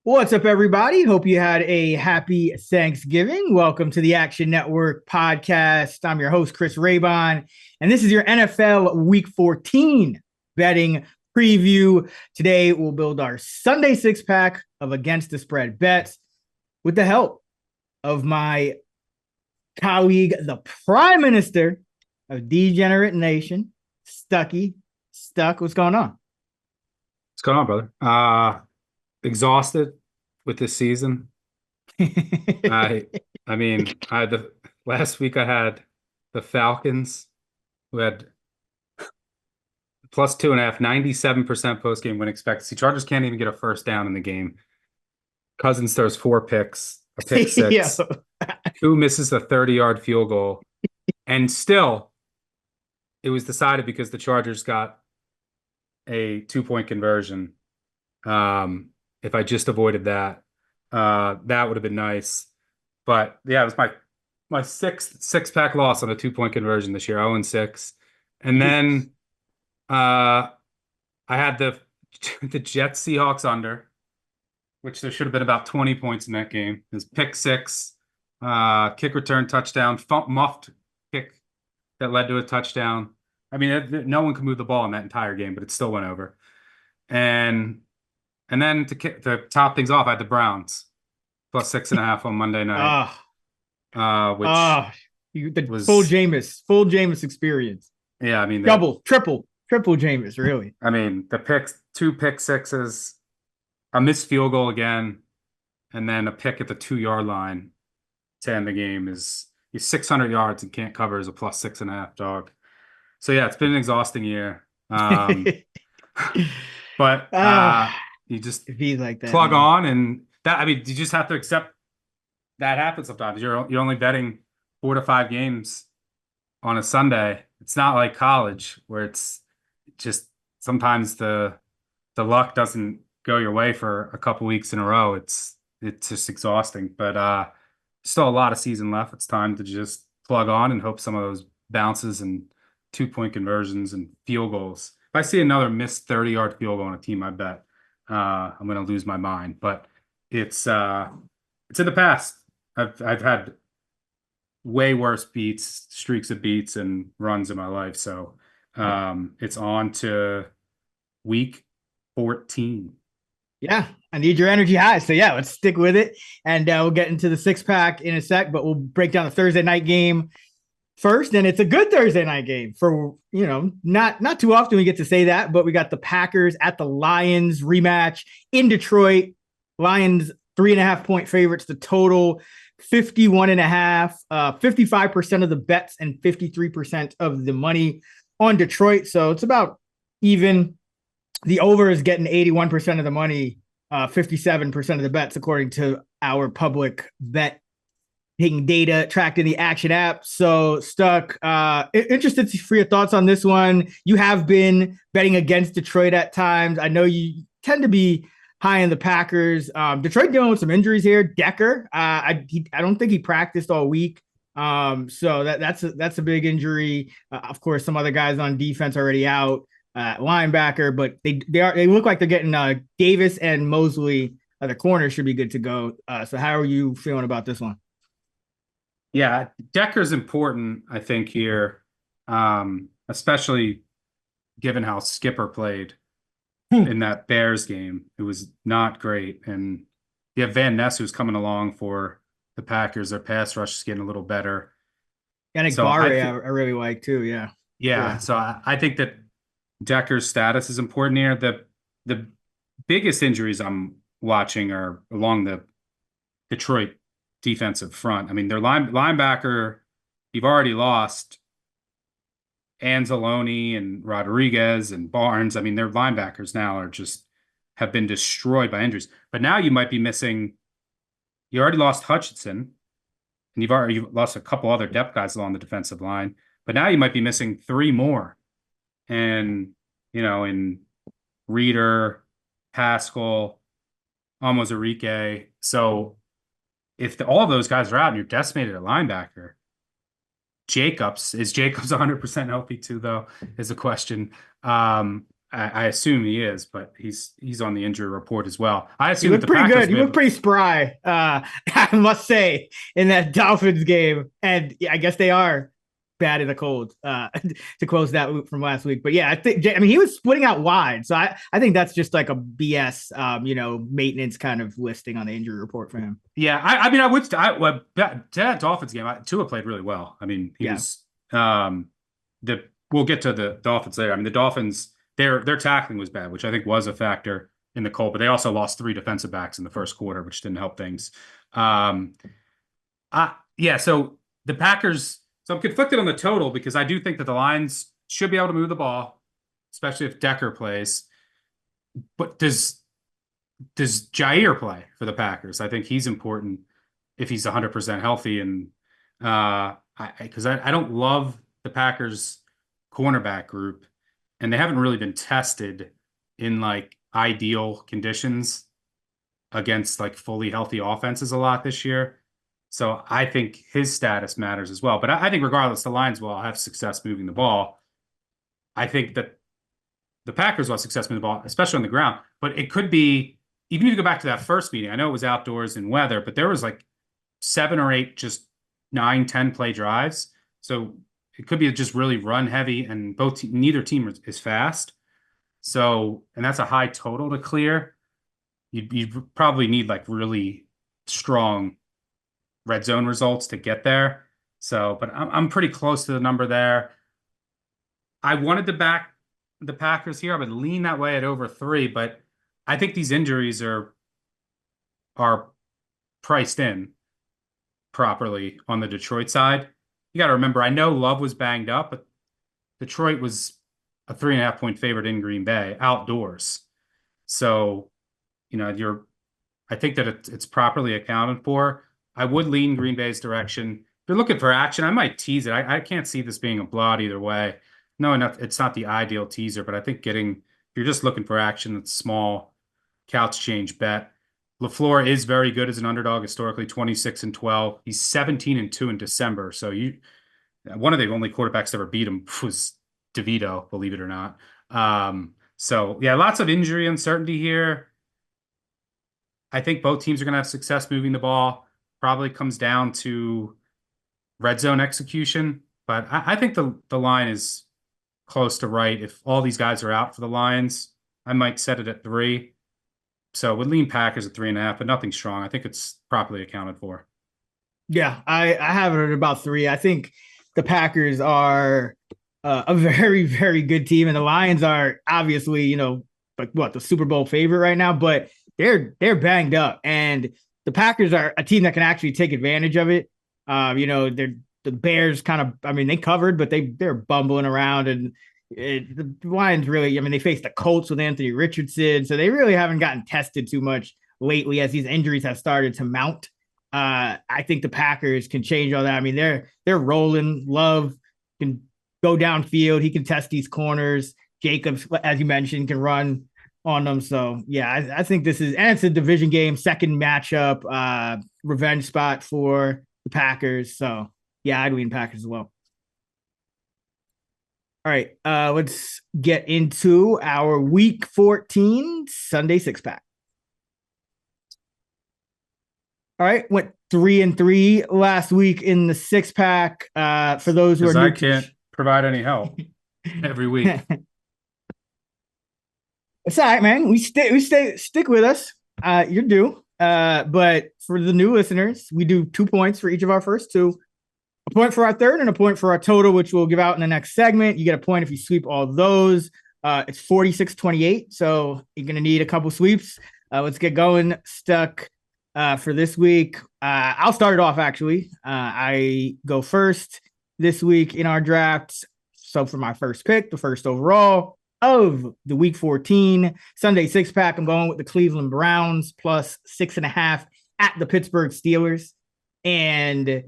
What's up, everybody? Hope you had a happy Thanksgiving. Welcome to the Action Network podcast. I'm your host, Chris Raybon, and this is your NFL Week 14 betting preview. Today, we'll build our Sunday six pack of against the spread bets with the help of my colleague, the Prime Minister of Degenerate Nation, Stuckey. Stuck, what's going on? What's going on, brother? Exhausted with this season. I mean, I had the last week I had the Falcons who had plus 2.5, 97% post-game win expectancy. Chargers can't even get a first down in the game. Cousins throws 4 picks, a pick six. Who misses a 30-yard field goal. And still, it was decided because the Chargers got a 2-point conversion. If I just avoided that, that would have been nice. But yeah, it was my sixth pack loss on a 2-point conversion this year, 0-6. And then I had the Jets Seahawks under, which there should have been about 20 points in that game. It was pick 6, kick return touchdown, muffed kick that led to a touchdown. I mean, no one could move the ball in that entire game, but it still went over. And then to top things off, I had the Browns plus 6.5 on Monday night, which was full Jameis experience. Yeah, I mean, triple Jameis, really. I mean, the 2 pick sixes, a missed field goal again, and then a pick at the 2-yard line to end the game he's 600 yards and can't cover as a plus 6.5 dog. So yeah, it's been an exhausting year. But you just be like that, plug on, and that, I mean, you just have to accept that happens sometimes. You're only betting 4 to 5 games on a Sunday. It's not like college where it's just sometimes the luck doesn't go your way for a couple weeks in a row. It's just exhausting. But still a lot of season left. It's time to just plug on and hope some of those bounces and 2-point conversions and field goals. If I see another missed 30-yard field goal on a team, I bet I'm going to lose my mind. But it's in the past. I've had way worse streaks of beats and runs in my life. So it's on to week 14. Yeah, I need your energy high. So yeah, let's stick with it. And we'll get into the six pack in a sec, but we'll break down the Thursday night game first. And it's a good Thursday night game for, not too often we get to say that, but we got the Packers at the Lions rematch in Detroit. Lions 3.5-point favorites, the total 51.5, 55% of the bets and 53% of the money on Detroit. So it's about even. The over is getting 81% of the money, 57% of the bets, according to our public betting data tracked in the Action app. So, Stuck, interested for your thoughts on this one. You have been betting against Detroit at times. I know you tend to be high in the Packers. Detroit dealing with some injuries here. Decker, I don't think he practiced all week. So that's a big injury. Of course, some other guys on defense already out. Linebacker, but they look like they're getting Davis and Mosley. The corner should be good to go. So how are you feeling about this one? Yeah, Decker's important, I think, here, especially given how Skipper played in that Bears game. It was not great. And you have Van Ness, who's coming along for the Packers. Their pass rush is getting a little better. And Barre, I really like too. Yeah. Yeah. Sure. So I think that Decker's status is important here. The biggest injuries I'm watching are along the Detroit defensive front. I mean, their linebacker, you've already lost Anzalone and Rodriguez and Barnes. I mean, their linebackers now have been destroyed by injuries. But now you might be missing. You already lost Hutchinson, and you've lost a couple other depth guys along the defensive line. But now you might be missing 3 more. And, in Reeder, Pascal, almost Enrique. So if all of those guys are out and you're decimated at linebacker, is Jacobs 100% healthy too, though, is a question. I assume he is, but he's on the injury report as well. I He assume that looked the pretty Packers good. He looked pretty spry, I must say, in that Dolphins game. And yeah, I guess they are bad in the cold, to close that loop from last week. But yeah, I mean, he was splitting out wide. So I think that's just like a BS, maintenance kind of listing on the injury report for him. Yeah, I mean, I would. That Dolphins game, Tua played really well. I mean, he Yeah. was. We'll get to the Dolphins later. I mean, the Dolphins, their tackling was bad, which I think was a factor in the cold. But they also lost 3 defensive backs in the first quarter, which didn't help things. Yeah. So the Packers. So I'm conflicted on the total because I do think that the Lions should be able to move the ball, especially if Decker plays. But does Jair play for the Packers? I think he's important if he's 100% healthy. And because I don't love the Packers cornerback group, and they haven't really been tested in like ideal conditions against like fully healthy offenses a lot this year. So I think his status matters as well. But I think regardless, the Lions will have success moving the ball. I think that the Packers will have success moving the ball, especially on the ground. But it could be, even if you go back to that first meeting, I know it was outdoors in weather, but there was like 7 or 8, just 9, 10 play drives. So it could be just really run heavy, and neither team is fast. So, and that's a high total to clear. You probably need like really strong red zone results to get there. So, but I'm pretty close to the number there. I wanted to back the Packers here. I would lean that way at over 3, but I think these injuries are priced in properly on the Detroit side. You got to remember, I know Love was banged up, but Detroit was a 3.5-point favorite in Green Bay outdoors. So, I think that it's properly accounted for. I would lean Green Bay's direction. If you're looking for action, I might tease it. I can't see this being a blowout either way. No, it's not the ideal teaser, but I think if you're just looking for action, that's small, couch change bet. LaFleur is very good as an underdog historically, 26-12. He's 17-2 in December. So one of the only quarterbacks that ever beat him was DeVito, believe it or not. So yeah, lots of injury uncertainty here. I think both teams are going to have success moving the ball. Probably comes down to red zone execution, but I think the line is close to right. If all these guys are out for the Lions, I might set it at 3. So would lean Packers at 3.5, but nothing strong. I think it's properly accounted for. Yeah, I have it at about 3. I think the Packers are a very, very good team, and the Lions are obviously, the Super Bowl favorite right now, but they're banged up, and the Packers are a team that can actually take advantage of it. The Bears kind of, I mean, they covered, but they're bumbling around, and the Lions really, I mean, they faced the Colts with Anthony Richardson, so they really haven't gotten tested too much lately as these injuries have started to mount. I think the Packers can change all that. I mean, they're rolling. Love can go downfield. He can test these corners. Jacobs, as you mentioned, can run on them. So yeah, I think this is, and it's a division game, second matchup, revenge spot for the Packers. So yeah, I'd lean Packers as well. All right, let's get into our Week 14 Sunday 6-pack. All right, went 3-3 last week in the 6-pack. For those who are new, I can't provide any help every week. It's all right, man. We stick with us. You're due. But for the new listeners, we do 2 points for each of our first 2. A point for our third and a point for our total, which we'll give out in the next segment. You get a point if you sweep all those. It's 46-28, so you're going to need a couple sweeps. Let's get going. Stuck for this week. I'll start it off, actually. I go first this week in our drafts. So for my first pick, the first overall of the Week 14 Sunday 6-pack, I'm going with the Cleveland Browns plus 6.5 at the Pittsburgh Steelers. And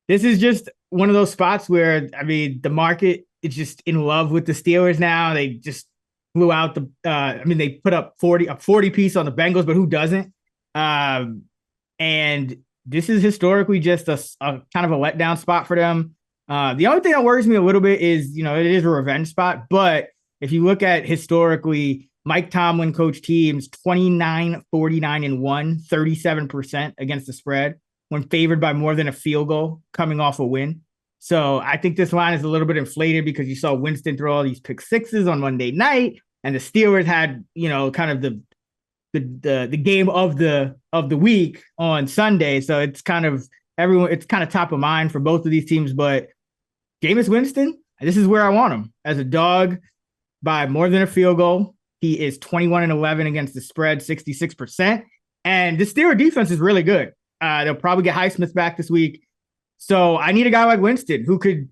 this is just one of those spots where, I mean, the market is just in love with the Steelers now. They just blew out they put up a 40 piece on the Bengals, but who doesn't? And this is historically just a kind of a letdown spot for them. The only thing that worries me a little bit is, it is a revenge spot, but if you look at historically, Mike Tomlin coached teams 29, 49, and 1, 37% against the spread when favored by more than a field goal coming off a win. So I think this line is a little bit inflated because you saw Winston throw all these pick sixes on Monday night, and the Steelers had, kind of the game of the week on Sunday. So it's kind of top of mind for both of these teams. But Jameis Winston, this is where I want him as a dog by more than a field goal. He is 21-11 against the spread, 66%. And the Steelers defense is really good. They'll probably get Highsmith back this week. So I need a guy like Winston who could,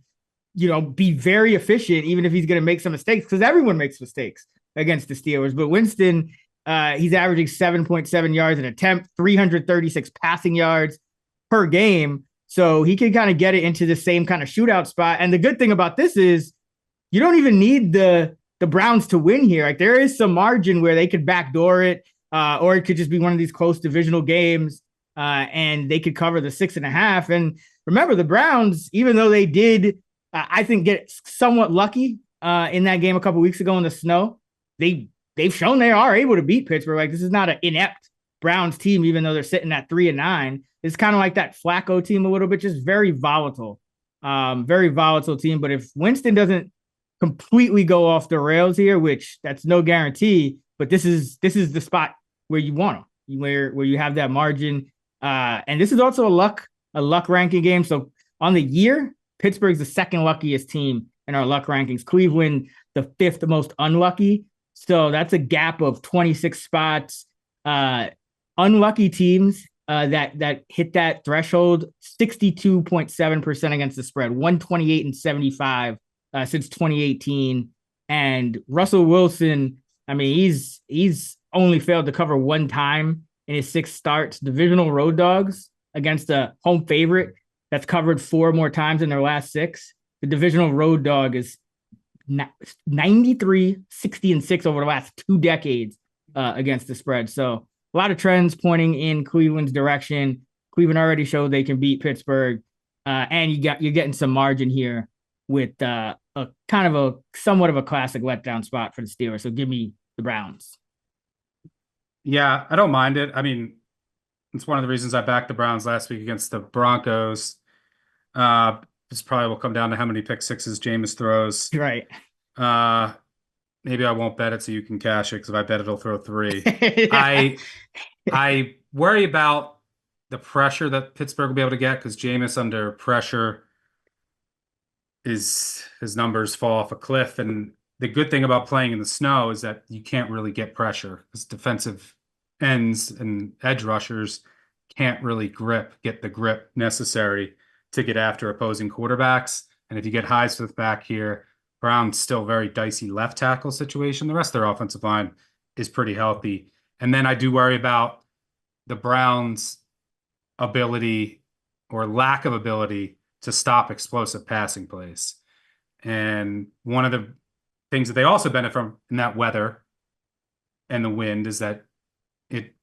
be very efficient, even if he's going to make some mistakes, because everyone makes mistakes against the Steelers. But Winston, he's averaging 7.7 yards an attempt, 336 passing yards per game. So he can kind of get it into the same kind of shootout spot. And the good thing about this is you don't even need the Browns to win here. Like, there is some margin where they could backdoor it, or it could just be one of these close divisional games, and they could cover the 6.5. And remember, the Browns, even though they did, I think, get somewhat lucky in that game a couple weeks ago in the snow, they've shown they are able to beat Pittsburgh. Like, this is not an inept Browns team, even though they're sitting at 3-9. It's kind of like that Flacco team a little bit, just very volatile team. But if Winston doesn't completely go off the rails here, which that's no guarantee, but this is the spot where you want them, where you have that margin. And this is also a luck ranking game. So on the year, Pittsburgh's the second luckiest team in our luck rankings. Cleveland, the fifth most unlucky. So that's a gap of 26 spots. Unlucky teams that hit that threshold, 62.7% against the spread, 128-75 since 2018. And Russell Wilson, I mean, he's only failed to cover one time in his 6 starts. Divisional road dogs against a home favorite that's covered 4 more times in their last 6. The divisional road dog is 93, 60, and 6 over the last 2 decades against the spread. So a lot of trends pointing in Cleveland's direction. Cleveland already showed they can beat Pittsburgh, and you're getting some margin here with a kind of a somewhat of a classic letdown spot for the Steelers. So give me the Browns. Yeah, I don't mind it. I mean, it's one of the reasons I backed the Browns last week against the Broncos. This probably will come down to how many pick sixes Jameis throws. Right. Maybe I won't bet it so you can cash it, because if I bet it, he'll throw 3. Yeah. I worry about the pressure that Pittsburgh will be able to get, because Jameis under pressure, his numbers fall off a cliff. And the good thing about playing in the snow is that you can't really get pressure, because defensive ends and edge rushers can't really get the grip necessary to get after opposing quarterbacks. And if you get Highsmith back here, Brown's still very dicey left tackle situation. The rest of their offensive line is pretty healthy. And then I do worry about the Browns' ability or lack of ability to stop explosive passing plays. And one of the things that they also benefit from in that weather and the wind is that it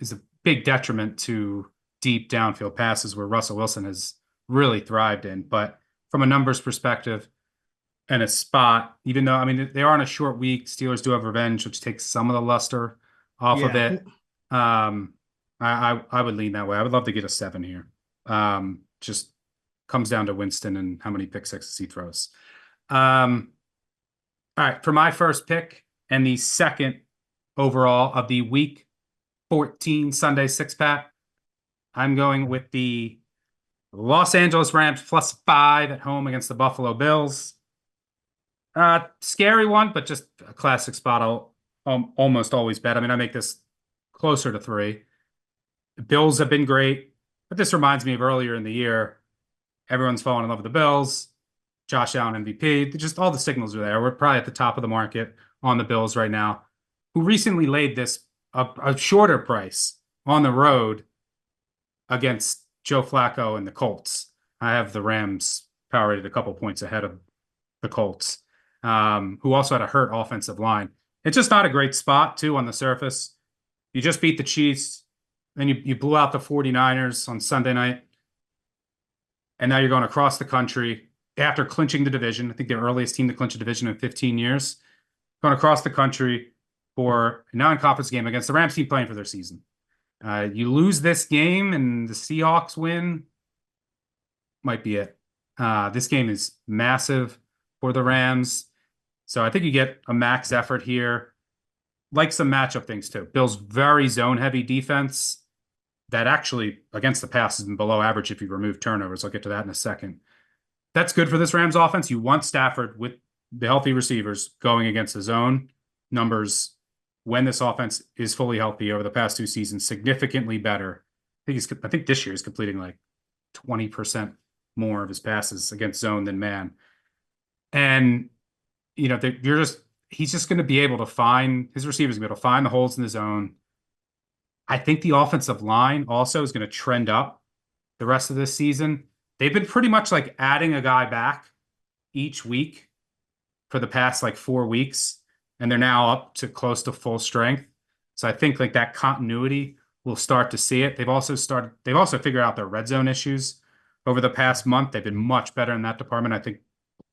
is a big detriment to deep downfield passes, where Russell Wilson has really thrived in. But from a numbers perspective and a spot, even though, I mean, they are on a short week, Steelers do have revenge, which takes some of the luster off of it. I would lean that way. I would love to get a 7 here. Just comes down to Winston and how many pick sixes he throws. All right, for my first pick and the second overall of the week 14 Sunday 6-pack, I'm going with the Los Angeles Rams +5 at home against the Buffalo Bills. Scary one, but just a classic spot I'll almost always bet. I mean, I make this closer to 3. The Bills have been great, but this reminds me of earlier in the year. Everyone's falling in love with the Bills. Josh Allen MVP. Just all the signals are there. We're probably at the top of the market on the Bills right now, who recently laid this a shorter price on the road against Joe Flacco and the Colts. I have the Rams power rated a couple points ahead of the Colts, who also had a hurt offensive line. It's just not a great spot, too, on the surface. You just beat the Chiefs, then you blew out the 49ers on Sunday night, and now you're going across the country after clinching the division. I think the earliest team to clinch a division in 15 years. going across the country for a non-conference game against the Rams team playing for their season. You lose this game and the Seahawks win, might be it. This game is massive for the Rams. So I think you get a max effort here. Like some matchup things too. Bills very zone-heavy defense that actually against the pass has been below average if you remove turnovers. I'll get to that in a second. That's good for this Rams offense. You want Stafford with the healthy receivers going against the zone. Numbers when this offense is fully healthy over the past 2 seasons, significantly better. I think this year he's completing like 20% more of his passes against zone than man. And, you know, he's just going to be able to find his receivers, going to be able to find the holes in the zone. I think the offensive line also is going to trend up the rest of this season. They've been pretty much like adding a guy back each week for the past like 4 weeks, and they're now up to close to full strength. So I think like that continuity, we'll start to see it. They've also figured out their red zone issues over the past month. They've been much better in that department. I think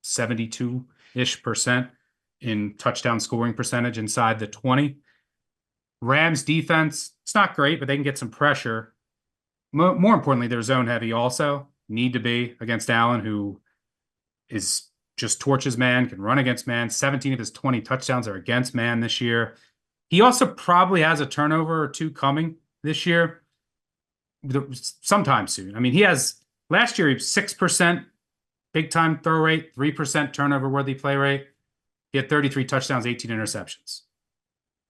72-ish% in touchdown scoring percentage inside the 20. Rams defense, it's not great, but they can get some pressure. More importantly, they're zone heavy also. Need to be against Allen, who is just torches man, can run against man. 17 of his 20 touchdowns are against man this year. He also probably has a turnover or 2 coming this year, sometime soon. I mean, last year he was 6% big time throw rate, 3% turnover worthy play rate. He had 33 touchdowns, 18 interceptions.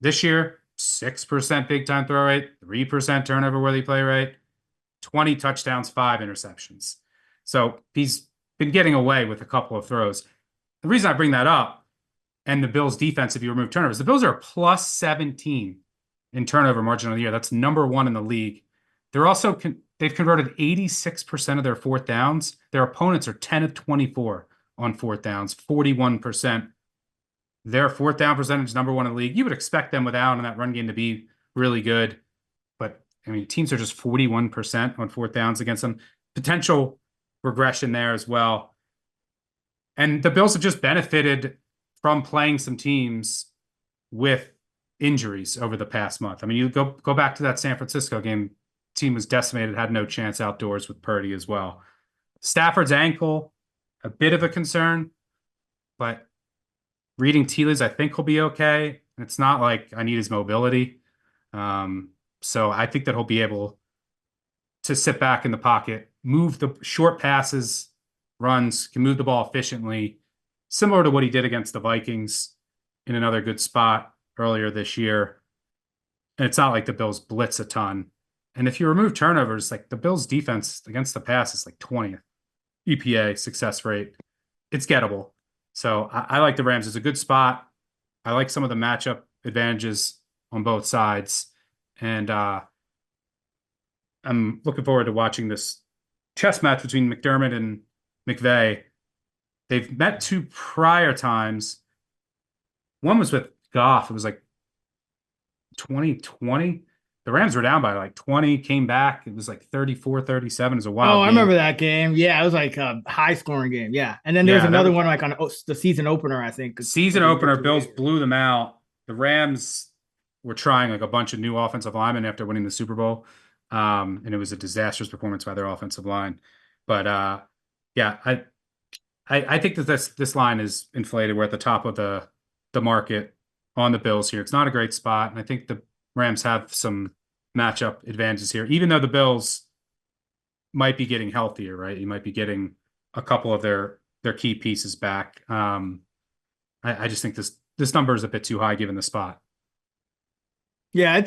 This year, 6% big time throw rate, 3% turnover worthy play rate, 20 touchdowns, 5 interceptions. So he's been getting away with a couple of throws. The reason I bring that up, and the Bills defense, if you remove turnovers, the Bills are plus 17 in turnover margin of the year. That's number 1 in the league. They're also they've converted 86% of their 4th downs. Their opponents are 10 of 24 on 4th downs, 41%. Their 4th down percentage, number 1 in the league. You would expect them with Allen in that run game to be really good. But, I mean, teams are just 41% on 4th downs against them. Potential regression there as well. And the Bills have just benefited from playing some teams with injuries over the past month. I mean, you go back to that San Francisco game. Team was decimated, had no chance outdoors with Purdy as well. Stafford's ankle, a bit of a concern, but reading tea leaves, I think he'll be okay. It's not like I need his mobility. So I think that he'll be able to sit back in the pocket, move the short passes, runs, can move the ball efficiently, similar to what he did against the Vikings in another good spot earlier this year. And it's not like the Bills blitz a ton. And if you remove turnovers, like the Bills defense against the pass is like 20th EPA success rate. It's gettable. So I like the Rams as a good spot. I like some of the matchup advantages on both sides. And I'm looking forward to watching this chess match between McDermott and McVay. They've met 2 prior times. One was with Goff. It was like 2020. The Rams were down by like 20, came back. It was like 34-37. It was a wild game. I remember that game. Yeah, it was like a high-scoring game. Yeah. And then there's another one like on the season opener, I think. Season opener, Bills blew them out. The Rams were trying like a bunch of new offensive linemen after winning the Super Bowl. And it was a disastrous performance by their offensive line. But yeah, I think that this line is inflated. We're at the top of the market on the Bills here. It's not a great spot. And I think the Rams have some matchup advantages here, even though the Bills might be getting healthier, right? You might be getting a couple of their key pieces back. I just think this number is a bit too high given the spot. Yeah,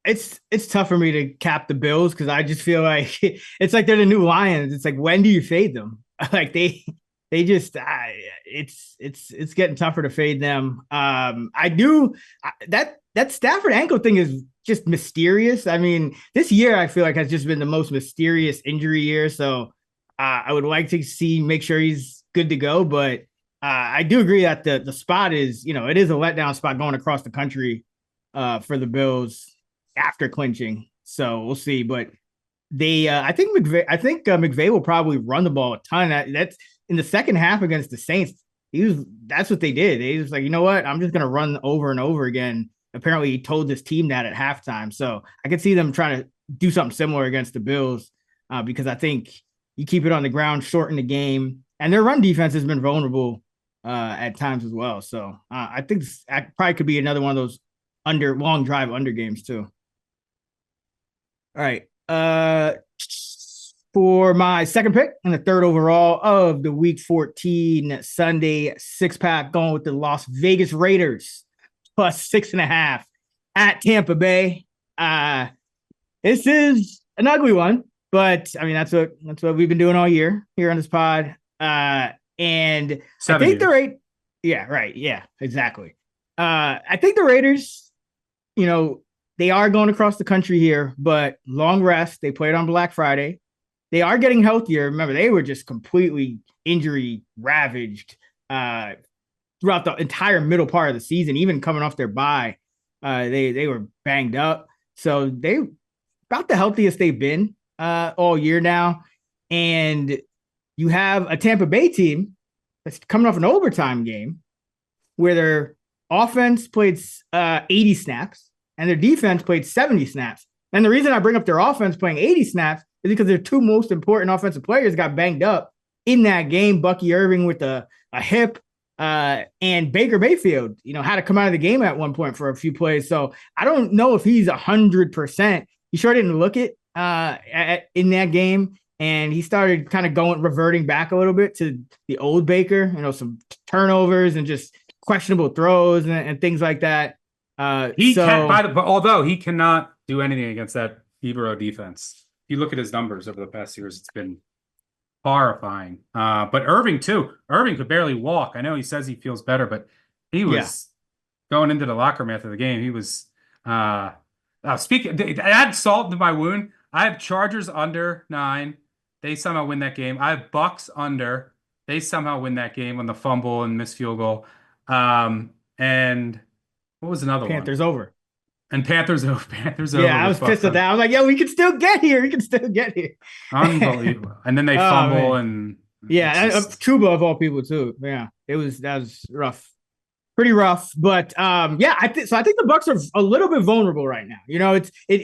it's tough for me to cap the Bills because I just feel like it's like they're the new Lions. It's like, when do you fade them? Like they just it's getting tougher to fade them. That Stafford ankle thing is just mysterious. I mean, this year I feel like has just been the most mysterious injury year. So I would like to make sure he's good to go. But I do agree that the spot is, it is a letdown spot going across the country for the Bills after clinching. So we'll see. But I think McVay will probably run the ball a ton. That's in the second half against the Saints. That's what they did. They was like, you know what? I'm just gonna run over and over again. Apparently, he told this team that at halftime. So I could see them trying to do something similar against the Bills, because I think you keep it on the ground, shorten the game, and their run defense has been vulnerable at times as well. So I think this probably could be another one of those long drive under games too. All right. For my second pick and the third overall of the Week 14 Sunday 6-pack, going with the Las Vegas Raiders plus 6.5 at Tampa Bay. This is an ugly one, but I mean that's what we've been doing all year here on this pod. And I think the Raiders, yeah, right, yeah, exactly. I think the Raiders, they are going across the country here, but long rest. They played on Black Friday. They are getting healthier. Remember, they were just completely injury ravaged throughout the entire middle part of the season, even coming off their bye. They were banged up. So they about the healthiest they've been all year now. And you have a Tampa Bay team that's coming off an overtime game where their offense played 80 snaps and their defense played 70 snaps. And the reason I bring up their offense playing 80 snaps is because their two most important offensive players got banged up in that game. Bucky Irving with a hip, and Baker Mayfield, had to come out of the game at one point for a few plays. So I don't know if he's 100%. He sure didn't look it in that game. And he started kind of reverting back a little bit to the old Baker, some turnovers and just questionable throws and things like that. Although he cannot do anything against that Ibero defense. If you look at his numbers over the past years, it's been horrifying. But Irving too. Irving could barely walk. I know he says he feels better, but he was going into the locker room after the game. He was speaking. Add salt to my wound. I have Chargers under 9. They somehow win that game. I have Bucks under. They somehow win that game on the fumble and missed field goal. And what was another Panthers one? over. And Panthers over. Yeah, I was pissed at that. I was like, "Yo, we can still get here. We can still get here." Unbelievable. And then they fumble and Chuba of all people too. Yeah, that was rough, pretty rough. But I think the Bucks are a little bit vulnerable right now.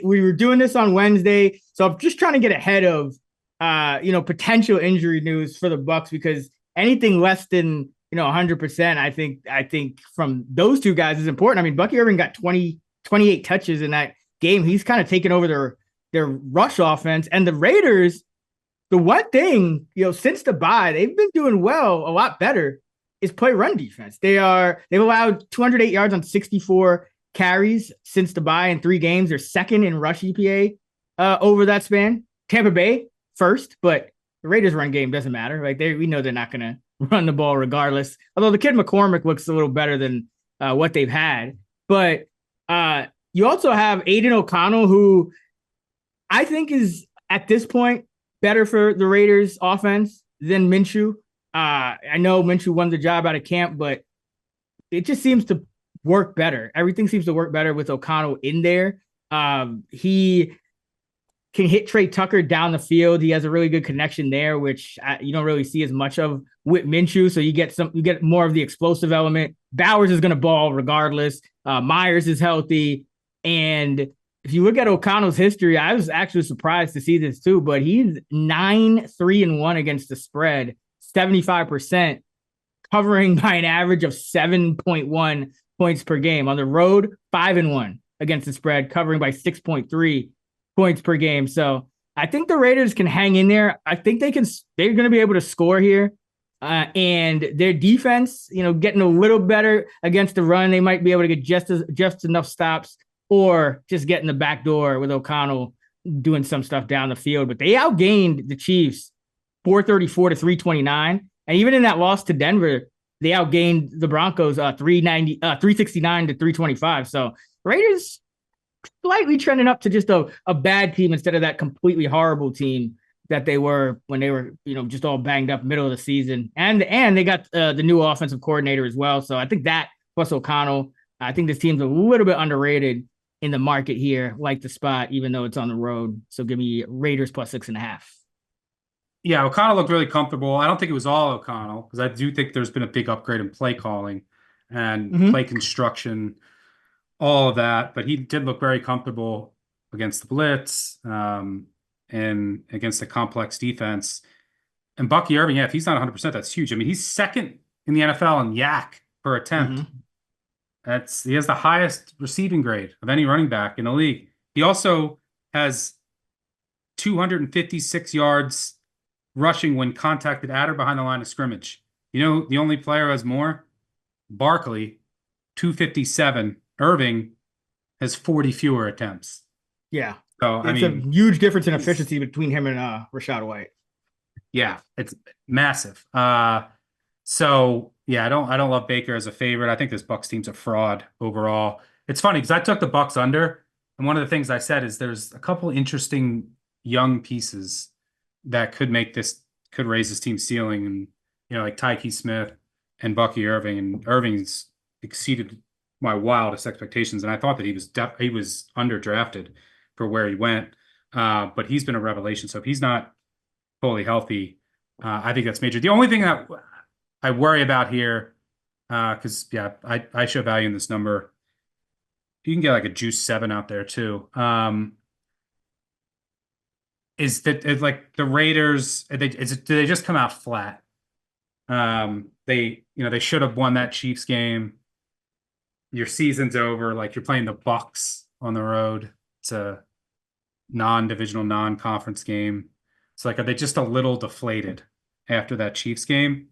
We were doing this on Wednesday, so I'm just trying to get ahead of potential injury news for the Bucks, because anything less than 100%, I think from those two guys is important. I mean, Bucky Irving got 28 touches in that game. He's kind of taken over their rush offense. And the Raiders, the one thing, since the bye, they've been doing well, a lot better, is play run defense. They've allowed 208 yards on 64 carries since the bye in 3 games. They're second in rush EPA over that span. Tampa Bay first, but the Raiders run game doesn't matter. Like we know they're not going to run the ball regardless. Although the kid McCormick looks a little better than what they've had. But you also have Aiden O'Connell, who I think is at this point better for the Raiders offense than Minshew. I know Minshew won the job out of camp, but it just seems to work better. Everything seems to work better with O'Connell in there. He can hit Trey Tucker down the field. He has a really good connection there, which you don't really see as much of with Minshew. So you get more of the explosive element. Bowers is going to ball regardless. Myers is healthy. And if you look at O'Connell's history, I was actually surprised to see this too, but he's 9-3-1 against the spread, 75%, covering by an average of 7.1 points per game. On the road, 5-1 against the spread, covering by 6.3 points per game. So I think the Raiders can hang in there. I think they're going to be able to score here. And their defense, getting a little better against the run. They might be able to get just enough stops, or just get in the back door with O'Connell doing some stuff down the field. But they outgained the Chiefs 434 to 329. And even in that loss to Denver, they outgained the Broncos 369 to 325. So Raiders slightly trending up to just a bad team instead of that completely horrible team that they were when they were, just all banged up middle of the season. And they got the new offensive coordinator as well. So I think that plus O'Connell, I think this team's a little bit underrated in the market here, like the spot, even though it's on the road. So give me Raiders plus 6.5. Yeah, O'Connell looked really comfortable. I don't think it was all O'Connell because I do think there's been a big upgrade in play calling and Hmm. play construction, all of that. But he did look very comfortable against the blitz, and against the complex defense. And Bucky Irving, yeah, if he's not 100%, that's huge. I mean, he's second in the NFL in yak per attempt. Hmm. He has the highest receiving grade of any running back in the league. He also has 256 yards rushing when contacted at or behind the line of scrimmage. You know, the only player who has more? Barkley, 257. Irving has 40 fewer attempts. Yeah. So, I It's a mean, huge difference in efficiency between him and Rashad White. yeah, it's massive. So yeah, I don't love Baker as a favorite. I think this Bucks team's a fraud overall. It's funny because I took the Bucks under, and one of the things I said is there's a couple interesting young pieces that could raise this team's ceiling, and like Tyke Smith and Bucky Irving, and Irving's exceeded my wildest expectations, and I thought that he was underdrafted for where he went, but he's been a revelation. So if he's not fully healthy, I think that's major. The only thing that I worry about here, because yeah, I show value in this number. You can get like a juice 7 out there too. Is that like the Raiders? Do they just come out flat? They should have won that Chiefs game. Your season's over. Like you're playing the Bucks on the road. It's a non-divisional, non-conference game. It's like, are they just a little deflated after that Chiefs game?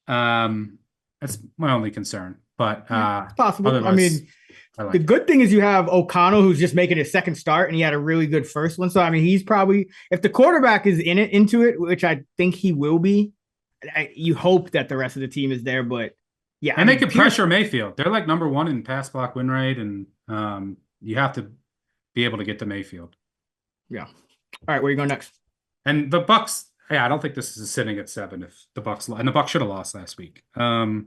That's my only concern. But It's possible. I otherwise, mean, I the like it. good thing is you have O'Connell, who's just making his second start, and he had a really good first one. So I mean, he's probably, if the quarterback is into it, which I think he will be. You hope that the rest of the team is there, but yeah, I And they mean, can pressure Mayfield. They're like number 1 in pass block win rate, and you have to be able to get to Mayfield. Yeah. All right, where you go next? And the Bucks, yeah, I don't think this is sitting at 7 if the Bucks should have lost last week. All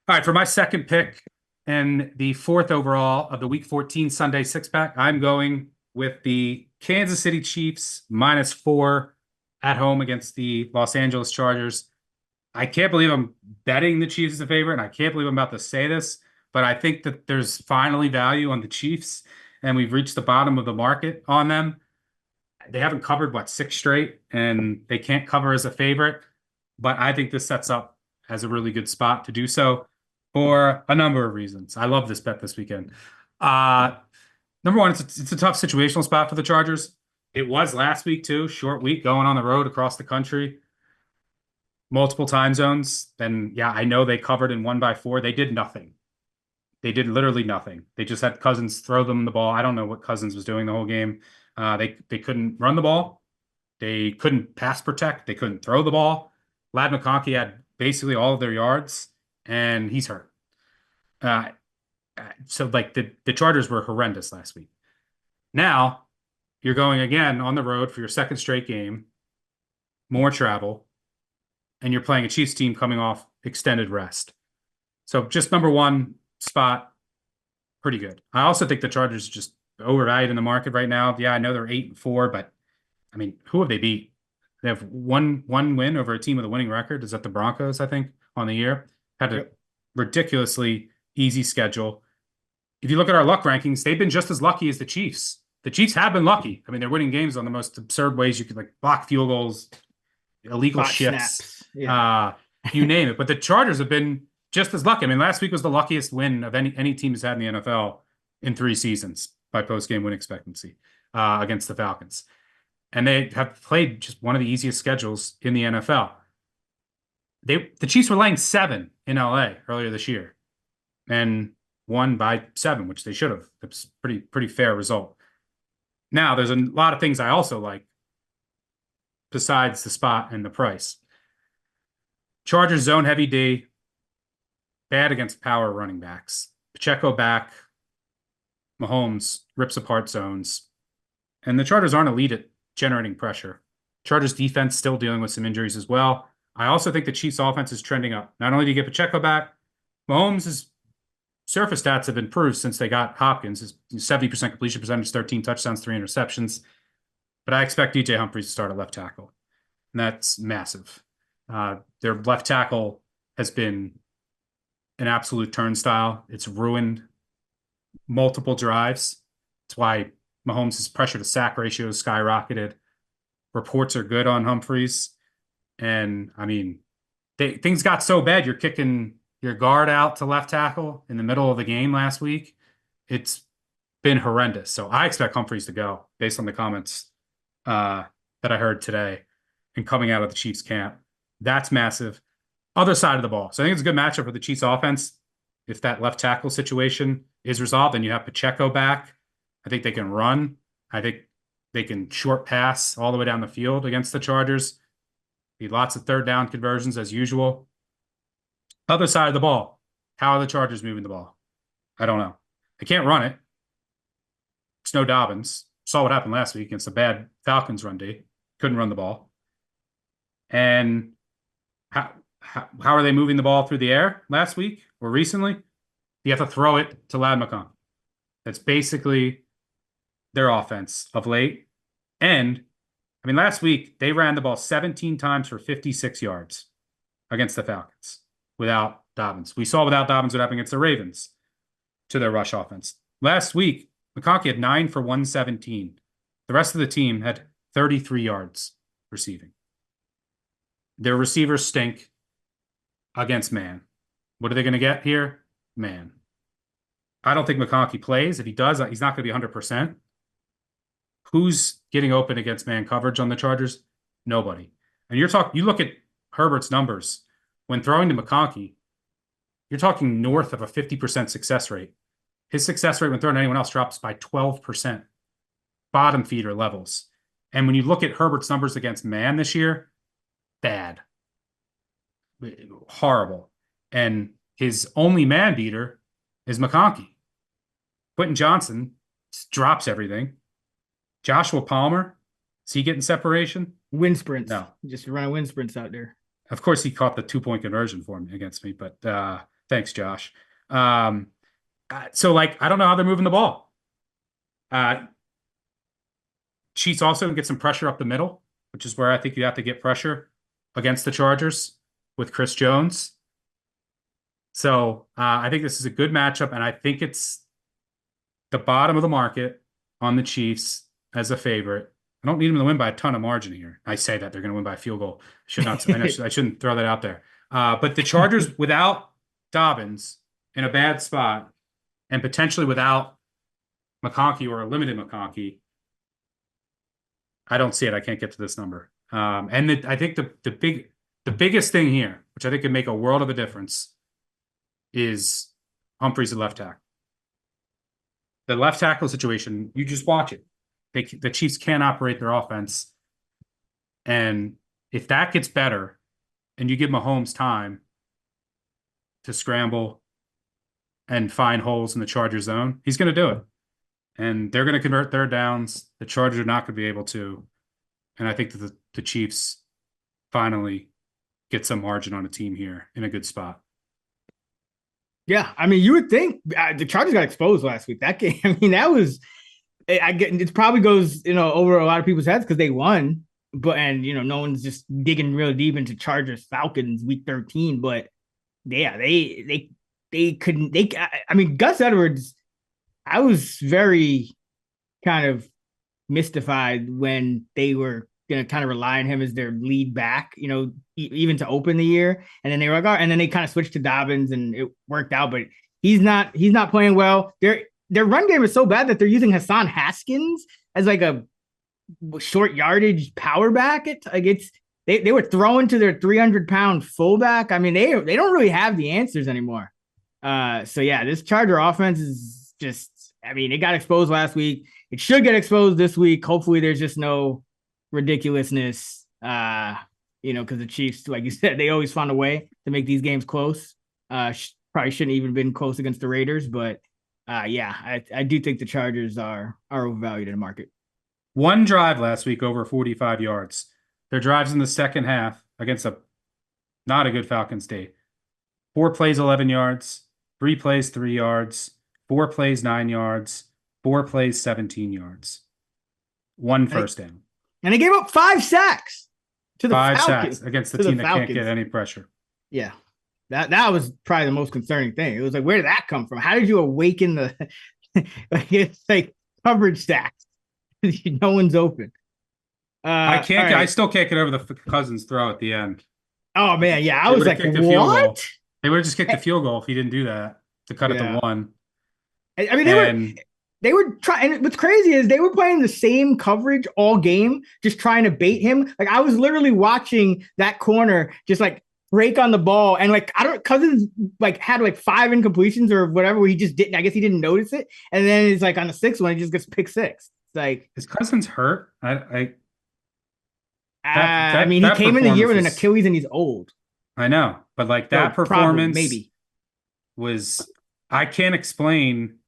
right, for my second pick and the 4th overall of the Week 14 Sunday 6-pack, I'm going with the Kansas City Chiefs -4 at home against the Los Angeles Chargers. I can't believe I'm betting the Chiefs as a favorite, and I can't believe I'm about to say this, but I think that there's finally value on the Chiefs, and we've reached the bottom of the market on them. They haven't covered, 6 straight, and they can't cover as a favorite, but I think this sets up as a really good spot to do so for a number of reasons. I love this bet this weekend. Number one, it's a tough situational spot for the Chargers. It was last week too, short week, going on the road across the country, multiple time zones. And yeah, I know they covered and won by 4. They did nothing. They did literally nothing. They just had Cousins throw them the ball. I don't know what Cousins was doing the whole game. They couldn't run the ball. They couldn't pass protect. They couldn't throw the ball. Lad McConkey had basically all of their yards, and he's hurt. So like the Chargers were horrendous last week. Now you're going again on the road for your second straight game, more travel, and you're playing a Chiefs team coming off extended rest. So just number 1 spot, pretty good. I also think the Chargers are just overvalued in the market right now. Yeah, I know they're 8-4, but I mean, who have they beat? They have one win over a team with a winning record. Is that the Broncos, I think, on the year? Had a ridiculously easy schedule. If you look at our luck rankings, they've been just as lucky as the Chiefs. The Chiefs have been lucky. I mean, they're winning games on the most absurd ways you could, like block field goals, illegal shifts, you name it. But the Chargers have been just as lucky. I mean, last week was the luckiest win of any team has had in the NFL in 3 seasons by post-game win expectancy against the Falcons. And they have played just one of the easiest schedules in the NFL. The Chiefs were laying 7 in LA earlier this year and won by 7, which they should have. That's pretty fair result. Now, there's a lot of things I also like besides the spot and the price. Chargers zone heavy D, bad against power running backs. Pacheco back, Mahomes rips apart zones. And the Chargers aren't elite at generating pressure. Chargers defense still dealing with some injuries as well. I also think the Chiefs offense is trending up. Not only do you get Pacheco back, Mahomes' surface stats have improved since they got Hopkins. His 70% completion percentage, 13 touchdowns, 3 interceptions. But I expect DJ Humphries to start at left tackle. and that's massive. Their left tackle has been an absolute turnstile. It's ruined multiple drives. That's why Mahomes' pressure to sack ratio has skyrocketed. Reports are good on Humphreys. And I mean, things got so bad. You're kicking your guard out to left tackle in the middle of the game last week. It's been horrendous. So I expect Humphreys to go based on the comments that I heard today and coming out of the Chiefs camp. That's massive. Other side of the ball. So I think it's a good matchup for the Chiefs offense. If that left tackle situation is resolved, then you have Pacheco back. I think they can run. I think they can short pass all the way down the field against the Chargers. Be lots of third down conversions as usual. Other side of the ball. How are the Chargers moving the ball? I don't know. They can't run it. It's no Dobbins. Saw what happened last week against a bad Falcons run D. Couldn't run the ball. And how are they moving the ball through the air last week or recently? You have to throw it to Lad McConkey. That's basically their offense of late. And, I mean, last week, they ran the ball 17 times for 56 yards against the Falcons without Dobbins. We saw without Dobbins what happened against the Ravens to their rush offense. Last week, McConkey had 9 for 117. The rest of the team had 33 yards receiving. Their receivers stink against man. What are they going to get here? Man. I don't think McConkey plays. If he does, he's not going to be 100%. Who's getting open against man coverage on the Chargers? Nobody. And you look at Herbert's numbers. When throwing to McConkey, you're talking north of a 50% success rate. His success rate when throwing to anyone else drops by 12%. Bottom feeder levels. And when you look at Herbert's numbers against man this year, bad. Horrible. And his only man beater is McConkey. Quentin Johnson drops everything. Joshua Palmer, is he getting separation? Wind sprints. No. Just running wind sprints out there. Of course, he caught the 2-point conversion for me against me, but thanks, Josh. So, I don't know how they're moving the ball. Chiefs also get some pressure up the middle, which is where I think you have to get pressure against the Chargers with Chris Jones. So I think this is a good matchup, and I think it's the bottom of the market on the Chiefs as a favorite. I don't need them to win by a ton of margin here. I say that they're going to win by a field goal. I shouldn't throw that out there. But the Chargers without Dobbins in a bad spot and potentially without McConkey or a limited McConkey, I don't see it. I can't get to this number. I think the biggest thing here, which I think can make a world of a difference, is Humphreys at left tackle. The left tackle situation, you just watch it. The Chiefs can't operate their offense. And if that gets better and you give Mahomes time to scramble and find holes in the Charger zone, he's going to do it. And they're going to convert third downs. The Chargers are not going to be able to. And I think that the Chiefs finally get some margin on a team here in a good spot. Yeah, I mean, you would think the Chargers got exposed last week. That game, I mean, that was, it probably goes, over a lot of people's heads because they won, no one's just digging real deep into Chargers Falcons week 13. But yeah, they couldn't. I mean, Gus Edwards, I was very kind of mystified when they were going to kind of rely on him as their lead back, even to open the year. And then they were like, and then they kind of switched to Dobbins and it worked out, but he's not playing well. Their run game is so bad that they're using Hassan Haskins as like a short yardage power back. They were throwing to their 300-pound fullback. I mean, they don't really have the answers anymore. So yeah, this Charger offense is just, I mean, it got exposed last week. It should get exposed this week. Hopefully there's just no ridiculousness, because the Chiefs, like you said, they always find a way to make these games close. Probably shouldn't even been close against the Raiders, but I do think the Chargers are overvalued in the market. One drive last week over 45 yards. Their drives in the second half against not a good Falcons day. 4 plays, 11 yards. 3 plays, 3 yards. 4 plays, 9 yards. 4 plays, 17 yards. 1 first down. And they gave up 5 sacks. to the 5 Falcons. sacks against the To the team that can't Falcons. get any pressure. Yeah. That was probably the most concerning thing. It was like, where did that come from? How did you awaken the like it's like coverage stacks? No one's open. I can't. Right. I still can't get over the Cousins throw at the end. Oh man, yeah. I They was would have like, kicked a field goal. what? They would have just kicked the field goal if he didn't do that to cut it to 1. I mean, they were trying. And what's crazy is they were playing the same coverage all game, just trying to bait him. Like I was literally watching that corner just like break on the ball, and like Cousins like had like 5 incompletions or whatever where he just didn't. I guess he didn't notice it, and then it's like on the 6th one, he just gets pick 6. It's like, is Cousins hurt? I mean, he came in the year with an Achilles, and he's old. I know, but like that performance maybe was. I can't explain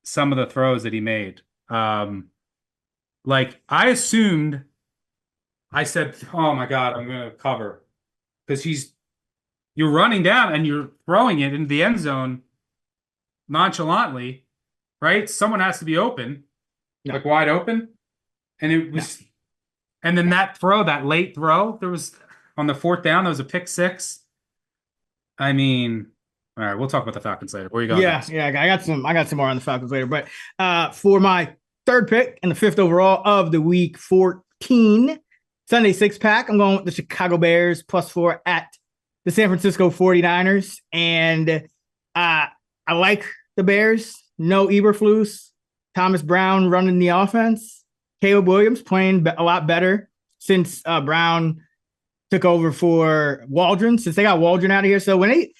some of the throws that he made. Like I assumed, I said, "Oh my God, I'm going to cover," because you're running down and you're throwing it into the end zone nonchalantly, right? Someone has to be open, like wide open, and it was, and then that late throw, there was on the 4th down, there was a pick 6. I mean. All right, we'll talk about the Falcons later. Where you going? Yeah, I got some more on the Falcons later. But for my 3rd pick and the 5th overall of the week 14 Sunday 6-pack, I'm going with the Chicago Bears +4 at the San Francisco 49ers. And I like the Bears. No Eberflus. Thomas Brown running the offense. Caleb Williams playing a lot better since Brown took over for Waldron, since they got Waldron out of here. So when they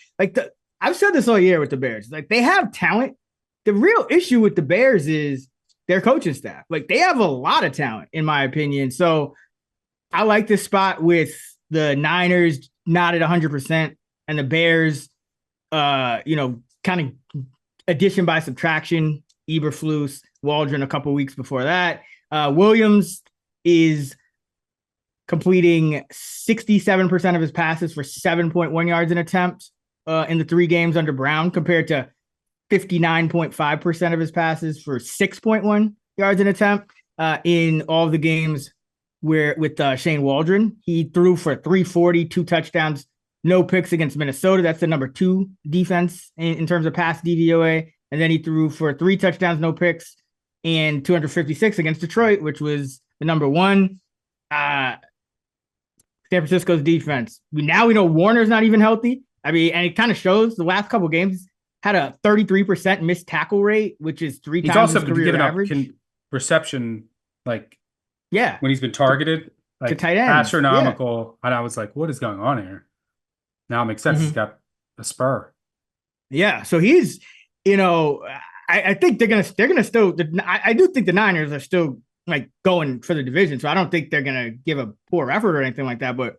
I've said this all year with the Bears. Like, they have talent. The real issue with the Bears is their coaching staff. Like, they have a lot of talent, in my opinion. So I like this spot with the Niners not at 100% and the Bears, kind of addition by subtraction, Eberflus, Waldron a couple weeks before that. Williams is completing 67% of his passes for 7.1 yards an attempt in the 3 games under Brown, compared to 59.5% of his passes for 6.1 yards an attempt in all of the games with Shane Waldron. He threw for 340, 2 touchdowns, no picks against Minnesota. That's the number 2 defense in terms of pass DVOA. And then he threw for 3 touchdowns, no picks, and 256 against Detroit, which was the number 1. San Francisco's defense. Now we know Warner's not even healthy. I mean, and it kind of shows the last couple of games had a 33% missed tackle rate, which is 3 times his career average. Reception, when Yeah. he's been targeted, to tight ends. Astronomical. Yeah. And I was like, what is going on here? Now it makes sense. He's got a spur. Yeah. So he's, I think they're gonna still. I do think the Niners are still going for the division. So I don't think they're gonna give a poor effort or anything like that. But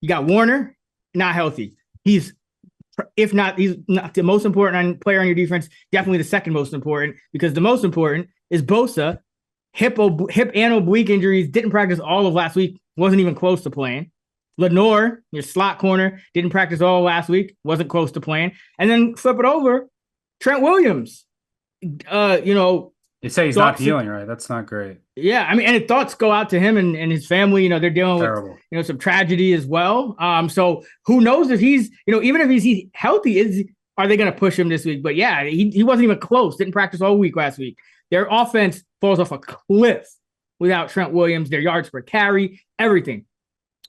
you got Warner, not healthy. He's not the most important player on your defense, definitely the second most important, because the most important is Bosa. Hip and oblique injuries, didn't practice all of last week, wasn't even close to playing. Lenore, your slot corner, didn't practice all last week, wasn't close to playing. And then flip it over, Trent Williams. They say he's not healing right. That's not great. Yeah, I mean, and thoughts go out to him and his family. They're dealing with some tragedy as well. So who knows if he's even if he's healthy, are they going to push him this week? But yeah, he wasn't even close. Didn't practice all week last week. Their offense falls off a cliff without Trent Williams. Their yards per carry, everything.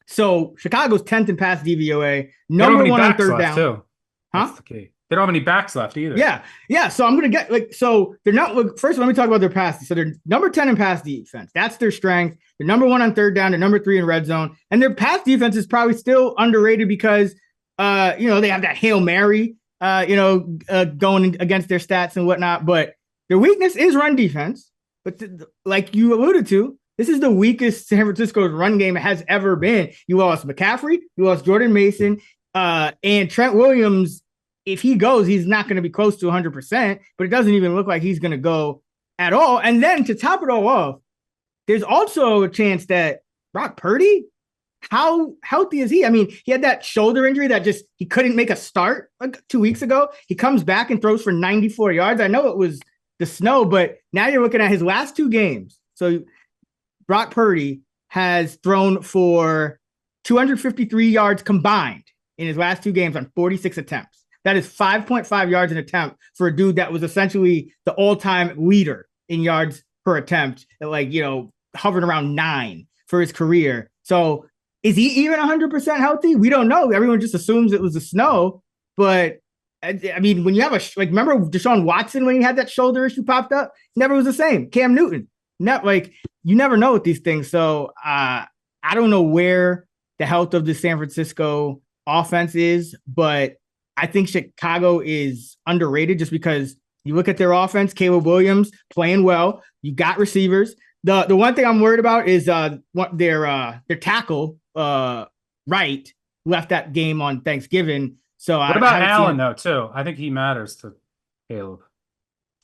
So Chicago's 10th in pass DVOA, number 1 on 3rd down. Too. Huh? That's the key. They don't have any backs left either. Yeah. So I'm going to get so they're not, first let me talk about their pass. So they're number 10 in pass defense. That's their strength. They're number 1 on 3rd down. They're number 3 in red zone. And their pass defense is probably still underrated because, they have that Hail Mary, going against their stats and whatnot. But their weakness is run defense. But like you alluded to, this is the weakest San Francisco's run game has ever been. You lost McCaffrey, you lost Jordan Mason, and Trent Williams. If he goes, he's not going to be close to 100%, but it doesn't even look like he's going to go at all. And then to top it all off, there's also a chance that Brock Purdy, how healthy is he? I mean, he had that shoulder injury that he couldn't make a start 2 weeks ago. He comes back and throws for 94 yards. I know it was the snow, but now you're looking at his last 2 games. So Brock Purdy has thrown for 253 yards combined in his last 2 games on 46 attempts. That is 5.5 yards an attempt for a dude that was essentially the all-time leader in yards per attempt, like, hovering around 9 for his career. So is he even 100% healthy? We don't know. Everyone just assumes it was the snow. But I mean, when you have remember Deshaun Watson when he had that shoulder issue popped up? Never was the same. Cam Newton. You never know with these things. So I don't know where the health of the San Francisco offense is, but I think Chicago is underrated just because you look at their offense, Caleb Williams playing well. You got receivers. The one thing I'm worried about is their tackle, Wright, left that game on Thanksgiving. So what about Allen though too? I think he matters to Caleb.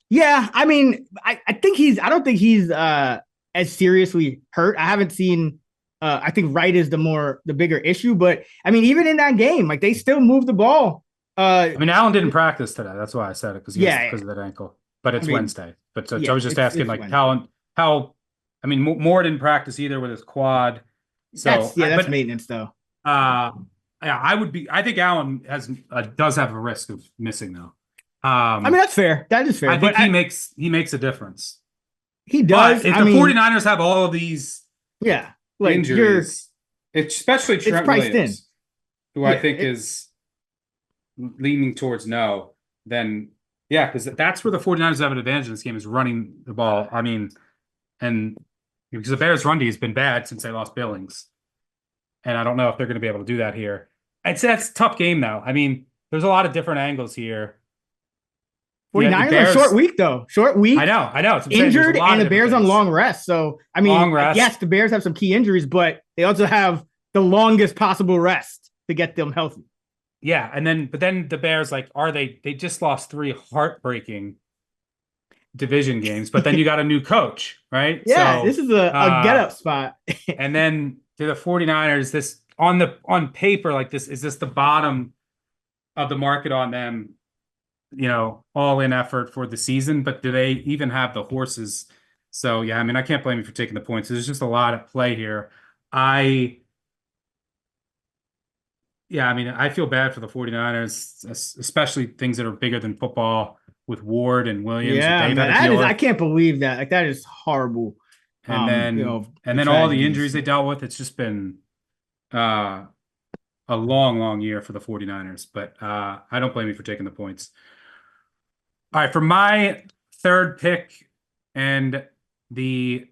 Yeah, I mean, I don't think he's as seriously hurt. I haven't seen. I think Wright is the bigger issue, but I mean, even in that game, like they still moved the ball. I mean, Allen didn't practice today. That's why I said it because of that ankle. But it's Wednesday. But so I was just asking, like, how. I mean, Moore didn't practice either with his quad. So that's maintenance though. I would be. I think Allen does have a risk of missing though. I mean, that's fair. That is fair. I think he makes a difference. He does. But if the 49ers have all of these injuries, especially Trent Williams, who I think is leaning towards no, then because that's where the 49ers have an advantage in this game is running the ball. I mean, and because the Bears' run D has been bad since they lost Billings. And I don't know if they're going to be able to do that here. I'd say that's a tough game, though. I mean, there's a lot of different angles here. 49ers on a short week, though. Short week. I know. Injured, and the Bears on long rest. So, I mean, yes, the Bears have some key injuries, but they also have the longest possible rest to get them healthy. Yeah, but then the Bears, they just lost 3 heartbreaking division games, but then you got a new coach, right? Yeah, so, this is a get-up spot. And then to the 49ers, this on paper, is this the bottom of the market on them, all in effort for the season, but do they even have the horses? So yeah, I mean, I can't blame you for taking the points. There's just a lot at play here. I feel bad for the 49ers, especially things that are bigger than football with Ward and Williams. Yeah, I can't believe that. Like, that is horrible. And then all the injuries they dealt with, it's just been a long year for the 49ers, but I don't blame you for taking the points. All right, for my third pick and the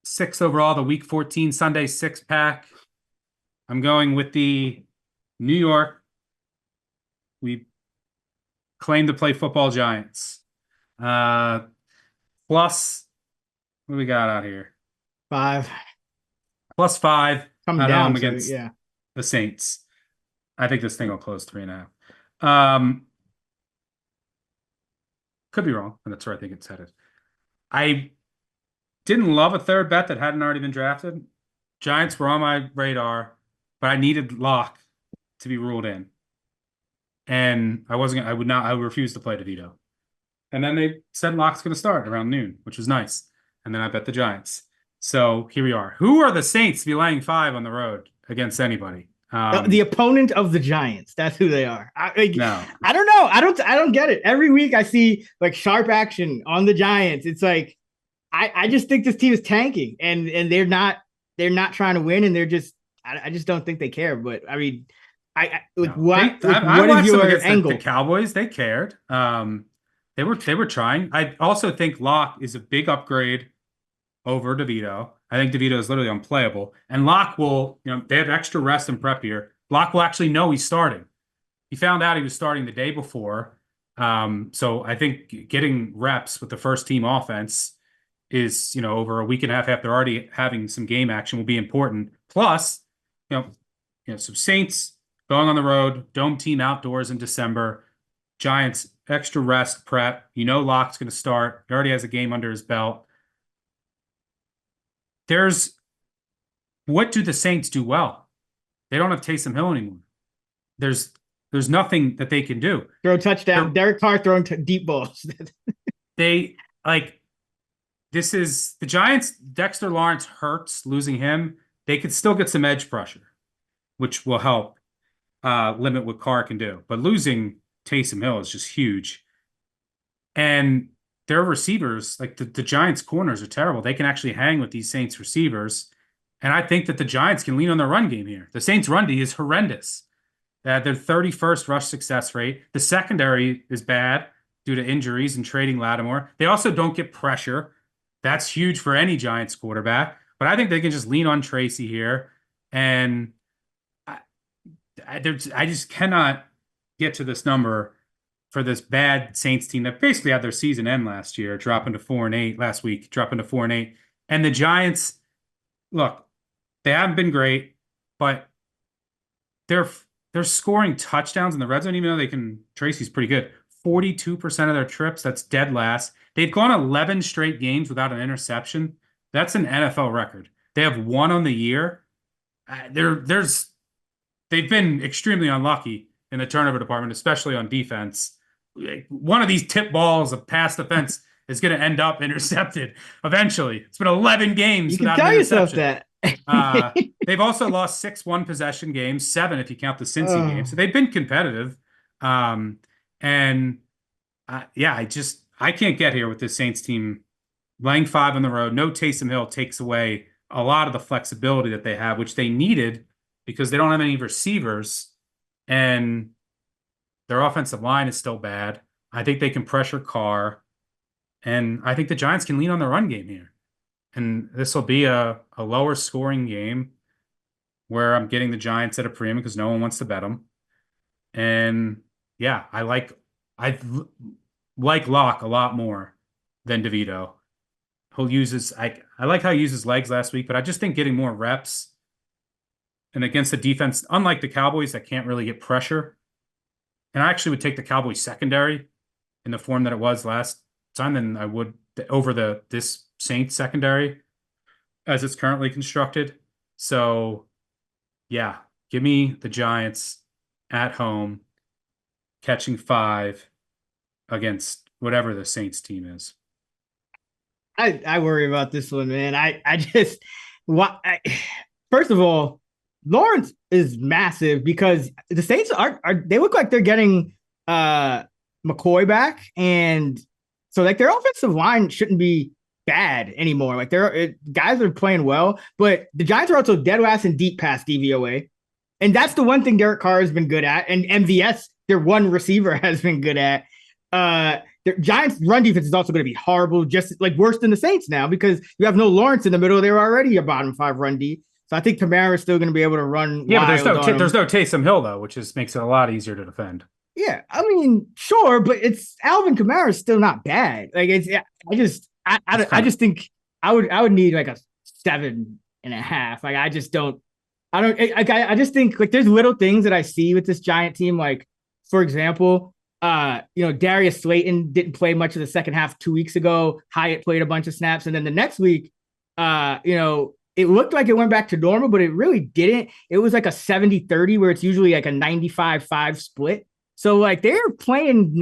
6th overall, the Week 14 Sunday 6-pack, I'm going with the New York. We claim to play football Giants. Plus, what do we got out here? 5. Plus 5. Coming down against the Saints. I think this thing will close 3.5. Could be wrong, but that's where I think it's headed. I didn't love a third bet that hadn't already been drafted. Giants were on my radar, but I needed Locke to be ruled in. And I would refuse to play DeVito. And then they said Locke's going to start around noon, which was nice. And then I bet the Giants. So here we are. Who are the Saints to be laying 5 on the road against anybody? The opponent of the Giants. That's who they are. No. I don't know. I don't get it. Every week I see sharp action on the Giants. It's like, I just think this team is tanking and they're not trying to win. And they're just, I just don't think they care. But I mean, what is your angle? The Cowboys, they cared. They were trying. I also think Locke is a big upgrade over DeVito. I think DeVito is literally unplayable. And Locke will, they have extra rest and prep here. Locke will actually know he's starting. He found out he was starting the day before. So I think getting reps with the first team offense is, over a week and a half after already having some game action will be important. Plus, some Saints going on the road, dome team outdoors in December, Giants extra rest prep. Locke's going to start. He already has a game under his belt. What do the Saints do well? They don't have Taysom Hill anymore. There's nothing that they can do. Throw touchdown. Derek Carr throwing deep balls. This is the Giants. Dexter Lawrence hurts losing him. they could still get some edge pressure, which will help limit what Carr can do. But losing Taysom Hill is just huge. And their receivers, like the Giants' corners are terrible. They can actually hang with these Saints receivers. And I think that the Giants can lean on their run game here. The Saints' run D is horrendous. Their 31st rush success rate. The secondary is bad due to injuries and trading Lattimore. They also don't get pressure. That's huge for any Giants quarterback. But I think they can just lean on Tracy here. And I just cannot get to this number for this bad Saints team that basically had their season end last year, dropping to 4-8 last week, dropping to 4-8. And the Giants, look, they haven't been great, but they're scoring touchdowns in the red zone, even though they can. Tracy's pretty good. 42% of their trips, that's dead last. They've gone 11 straight games without an interception. That's an NFL record. They have one on the year. They've been extremely unlucky in the turnover department, especially on defense. One of these tip balls of pass defense is going to end up intercepted eventually. It's been 11 games without an interception. You can tell yourself that. They've also lost 6 one-possession games, 7 if you count the Cincy game. So they've been competitive. I can't get here with this Saints team laying 5 on the road. No Taysom Hill takes away a lot of the flexibility that they have, which they needed because they don't have any receivers. And their offensive line is still bad. I think they can pressure Carr. And I think the Giants can lean on the run game here. And this will be a lower scoring game where I'm getting the Giants at a premium because no one wants to bet them. And yeah, I like Locke a lot more than DeVito. I like how he used his legs last week, but I just think getting more reps and against the defense, unlike the Cowboys that can't really get pressure. And I actually would take the Cowboys secondary in the form that it was last time than I would over this Saints secondary as it's currently constructed. So yeah, give me the Giants at home catching 5 against whatever the Saints team is. I worry about this one, man. First of all, Lawrence is massive because the Saints they look like they're getting McCoy back, and so like their offensive line shouldn't be bad anymore. Like guys are playing well, but the Giants are also dead last in deep pass DVOA, and that's the one thing Derek Carr has been good at, and MVS, their one receiver, has been good at. The Giants' run defense is also going to be horrible, just like worse than the Saints now because you have no Lawrence in the middle. They're already a bottom 5 run D. So I think Kamara is still going to be able to run. Yeah, but there's no Taysom Hill though, which makes it a lot easier to defend. Yeah, I mean, sure, but it's Alvin Kamara is still not bad. Like I just think I would need like a 7.5. Like I just think like there's little things that I see with this Giant team. Like for example, Darius Slayton didn't play much of the second half 2 weeks ago. Hyatt played a bunch of snaps, and then the next week, it looked like it went back to normal, but it really didn't. It was like a 70-30 where it's usually like a 95-5 split. So like they're playing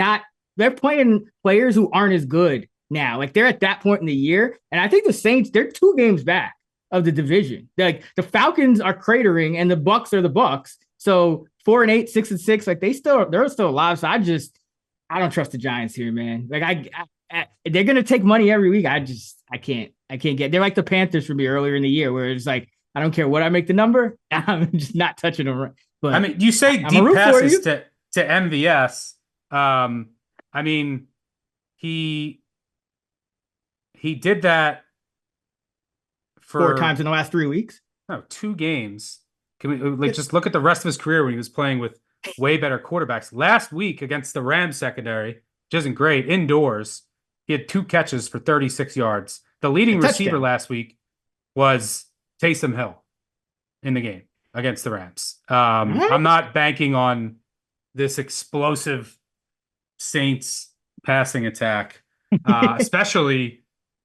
players who aren't as good now. Like they're at that point in the year. And I think the Saints, they're 2 games back of the division. Like the Falcons are cratering and the Bucks are the Bucks. So 4-8, 6-6, like they're still alive. So I don't trust the Giants here, man. Like they're gonna take money every week. I can't get. They're like the Panthers for me earlier in the year, where it's like I don't care what I make the number, I'm just not touching them. But I mean, you say deep passes to MVS. I mean, he did that for 4 times in the last 3 weeks. No, 2 games. Can we just look at the rest of his career when he was playing with way better quarterbacks? Last week against the Rams secondary, which isn't great, indoors, he had 2 catches for 36 yards. The leading receiver last week was Taysom Hill in the game against the Rams. I'm not banking on this explosive Saints passing attack, especially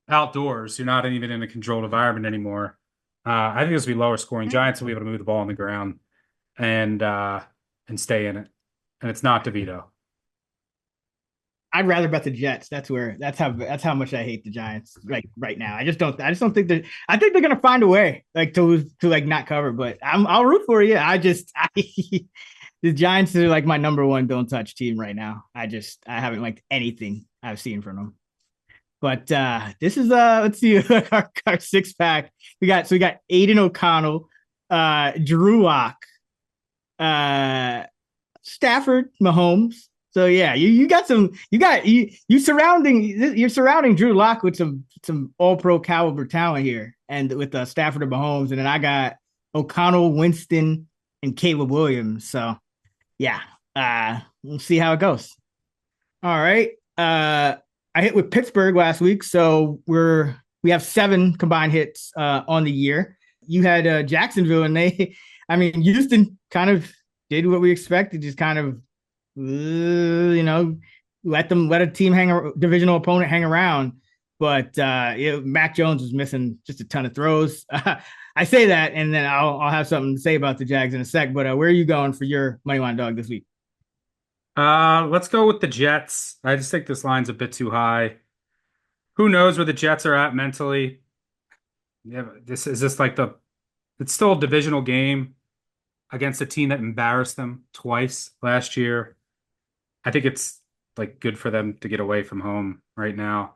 outdoors. You're not even in a controlled environment anymore. I think this will be lower scoring. Giants will be able to move the ball on the ground and stay in it. And it's not DeVito. I'd rather bet the Jets. That's how much I hate the Giants like right now. I just don't think that I think they're gonna find a way like to like not cover, but I'll root for you. The Giants are like my number one don't touch team right now. I haven't liked anything I've seen from them. But this is let's see our six pack. We got Aiden O'Connell, Drew Lock, Stafford, Mahomes. So yeah, you're surrounding Drew Lock with some all pro caliber talent here, and with Stafford and Mahomes, and then I got O'Connell, Winston, and Caleb Williams. So yeah, we'll see how it goes. All right. I hit with Pittsburgh last week, so we have 7 combined hits on the year. You had Jacksonville, and Houston kind of did what we expected, just kind of let a divisional opponent hang around. But Mac Jones was missing just a ton of throws. I say that, and then I'll have something to say about the Jags in a sec. But where are you going for your money line dog this week? Let's go with the Jets. I just think this line's a bit too high. Who knows where the Jets are at mentally? Yeah, this is just like it's still a divisional game against a team that embarrassed them twice last year. I think it's like good for them to get away from home right now.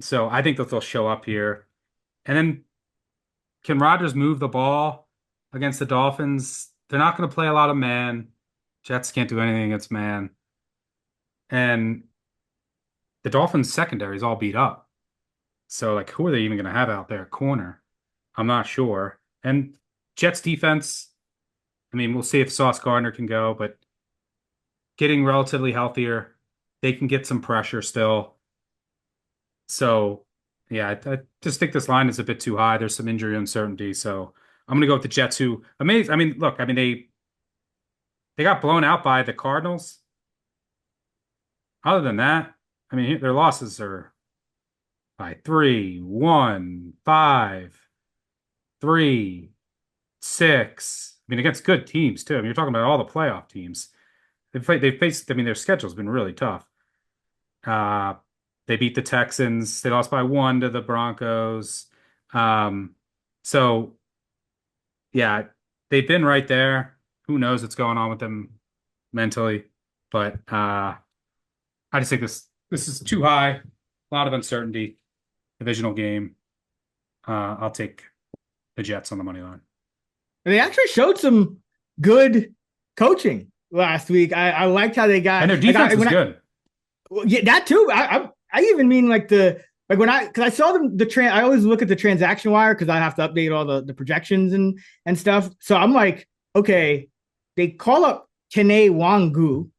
So I think that they'll show up here. And then can Rodgers move the ball against the Dolphins? They're not going to play a lot of man. Jets can't do anything against man. And the Dolphins secondary is all beat up. So like who are they even going to have out there at corner? I'm not sure. And Jets defense, I mean, we'll see if Sauce Gardner can go, but getting relatively healthier, they can get some pressure still. So yeah, I just think this line is a bit too high. There's some injury uncertainty. So I'm going to go with the Jets who amazing. I mean, look, they got blown out by the Cardinals. Other than that, I mean, their losses are by 3, 1, 5, 3, 6. I mean, against good teams too. I mean, you're talking about all the playoff teams. They've faced. I mean, their schedule's been really tough. They beat the Texans. They lost by 1 to the Broncos. So yeah, they've been right there. Who knows what's going on with them mentally? But I just think this is too high. A lot of uncertainty. Divisional game. I'll take the Jets on the money line. They actually showed some good coaching last week. I liked how they got, and their defense was good. Yeah, that too. I even mean because I saw them I always look at the transaction wire because I have to update all the projections and stuff. So I'm like, okay, they call up Kene Wangu.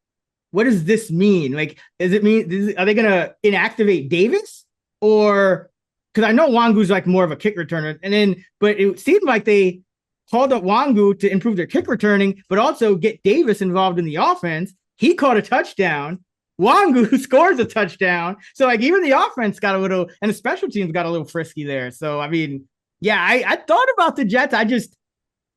What does this mean? Like, are they gonna inactivate Davis, or because I know Wangu's like more of a kick returner, but it seemed like they called up Wangu to improve their kick returning, but also get Davis involved in the offense. He caught a touchdown. Wangu scores a touchdown. So like even the offense got a little, and the special teams got a little frisky there. So I mean, yeah, I thought about the Jets.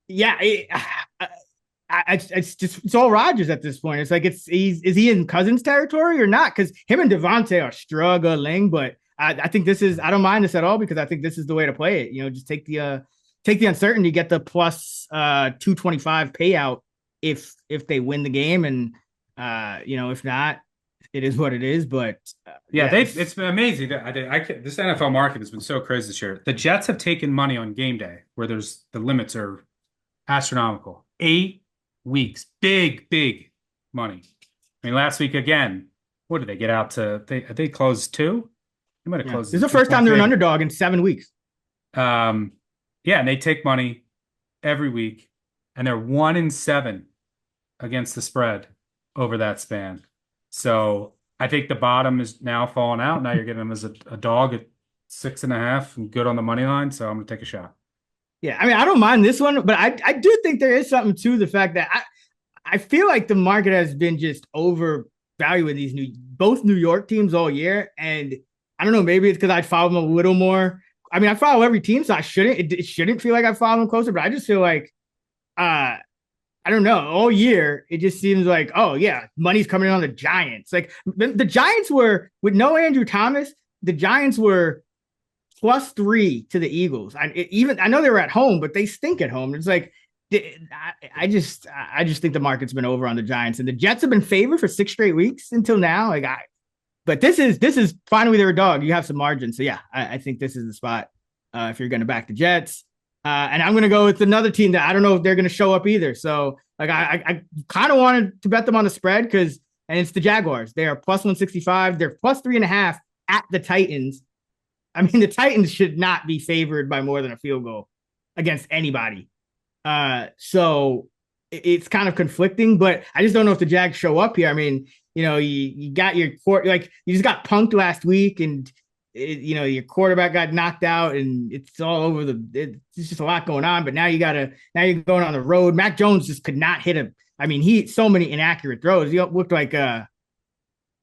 It's all Rodgers at this point. It's like is he in Cousins territory or not? Because him and Devontae are struggling, but I think I don't mind this at all because I think this is the way to play it. Just take the uncertainty, get the plus 225 payout if they win the game, and if not, it is what it is. But it's been amazing. This NFL market has been so crazy this year. The Jets have taken money on game day where the limits are astronomical. 8 weeks, big money. I mean, last week again, what did they get out to? They closed 2. They might have closed. This is the first time they're an underdog in 7 weeks. Yeah, and they take money every week, and they're 1-7 against the spread over that span. So I think the bottom is now falling out. Now you're getting them as a dog at 6.5 and good on the money line. So I'm going to take a shot. Yeah, I mean, I don't mind this one, but I do think there is something to the fact that I feel like the market has been just overvaluing both New York teams all year. And I don't know, maybe it's because I follow them a little more. I mean, I follow every team, so it shouldn't feel like I follow them closer, but I just feel like I I don't know. All year, it just seems like, oh yeah, money's coming in on the Giants. Like the Giants were with no Andrew Thomas. The Giants were +3 to the Eagles. I know they were at home, but they stink at home. It's like I just think the market's been over on the Giants, and the Jets have been favored for 6 straight weeks until now. But this is finally their dog. You have some margin, so yeah, I think this is the spot if you're going to back the Jets. And I'm going to go with another team that I don't know if they're going to show up either. So like I kind of wanted to bet them on the spread and it's the Jaguars. They are +165. They're +3.5 at the Titans. I mean, the Titans should not be favored by more than a field goal against anybody. So it's kind of conflicting, but I just don't know if the Jags show up here. I mean, you got your court, like you just got punked last week, and your quarterback got knocked out, and it's all over it's just a lot going on. But now you're going on the road. Mac Jones just could not hit he so many inaccurate throws. He looked like I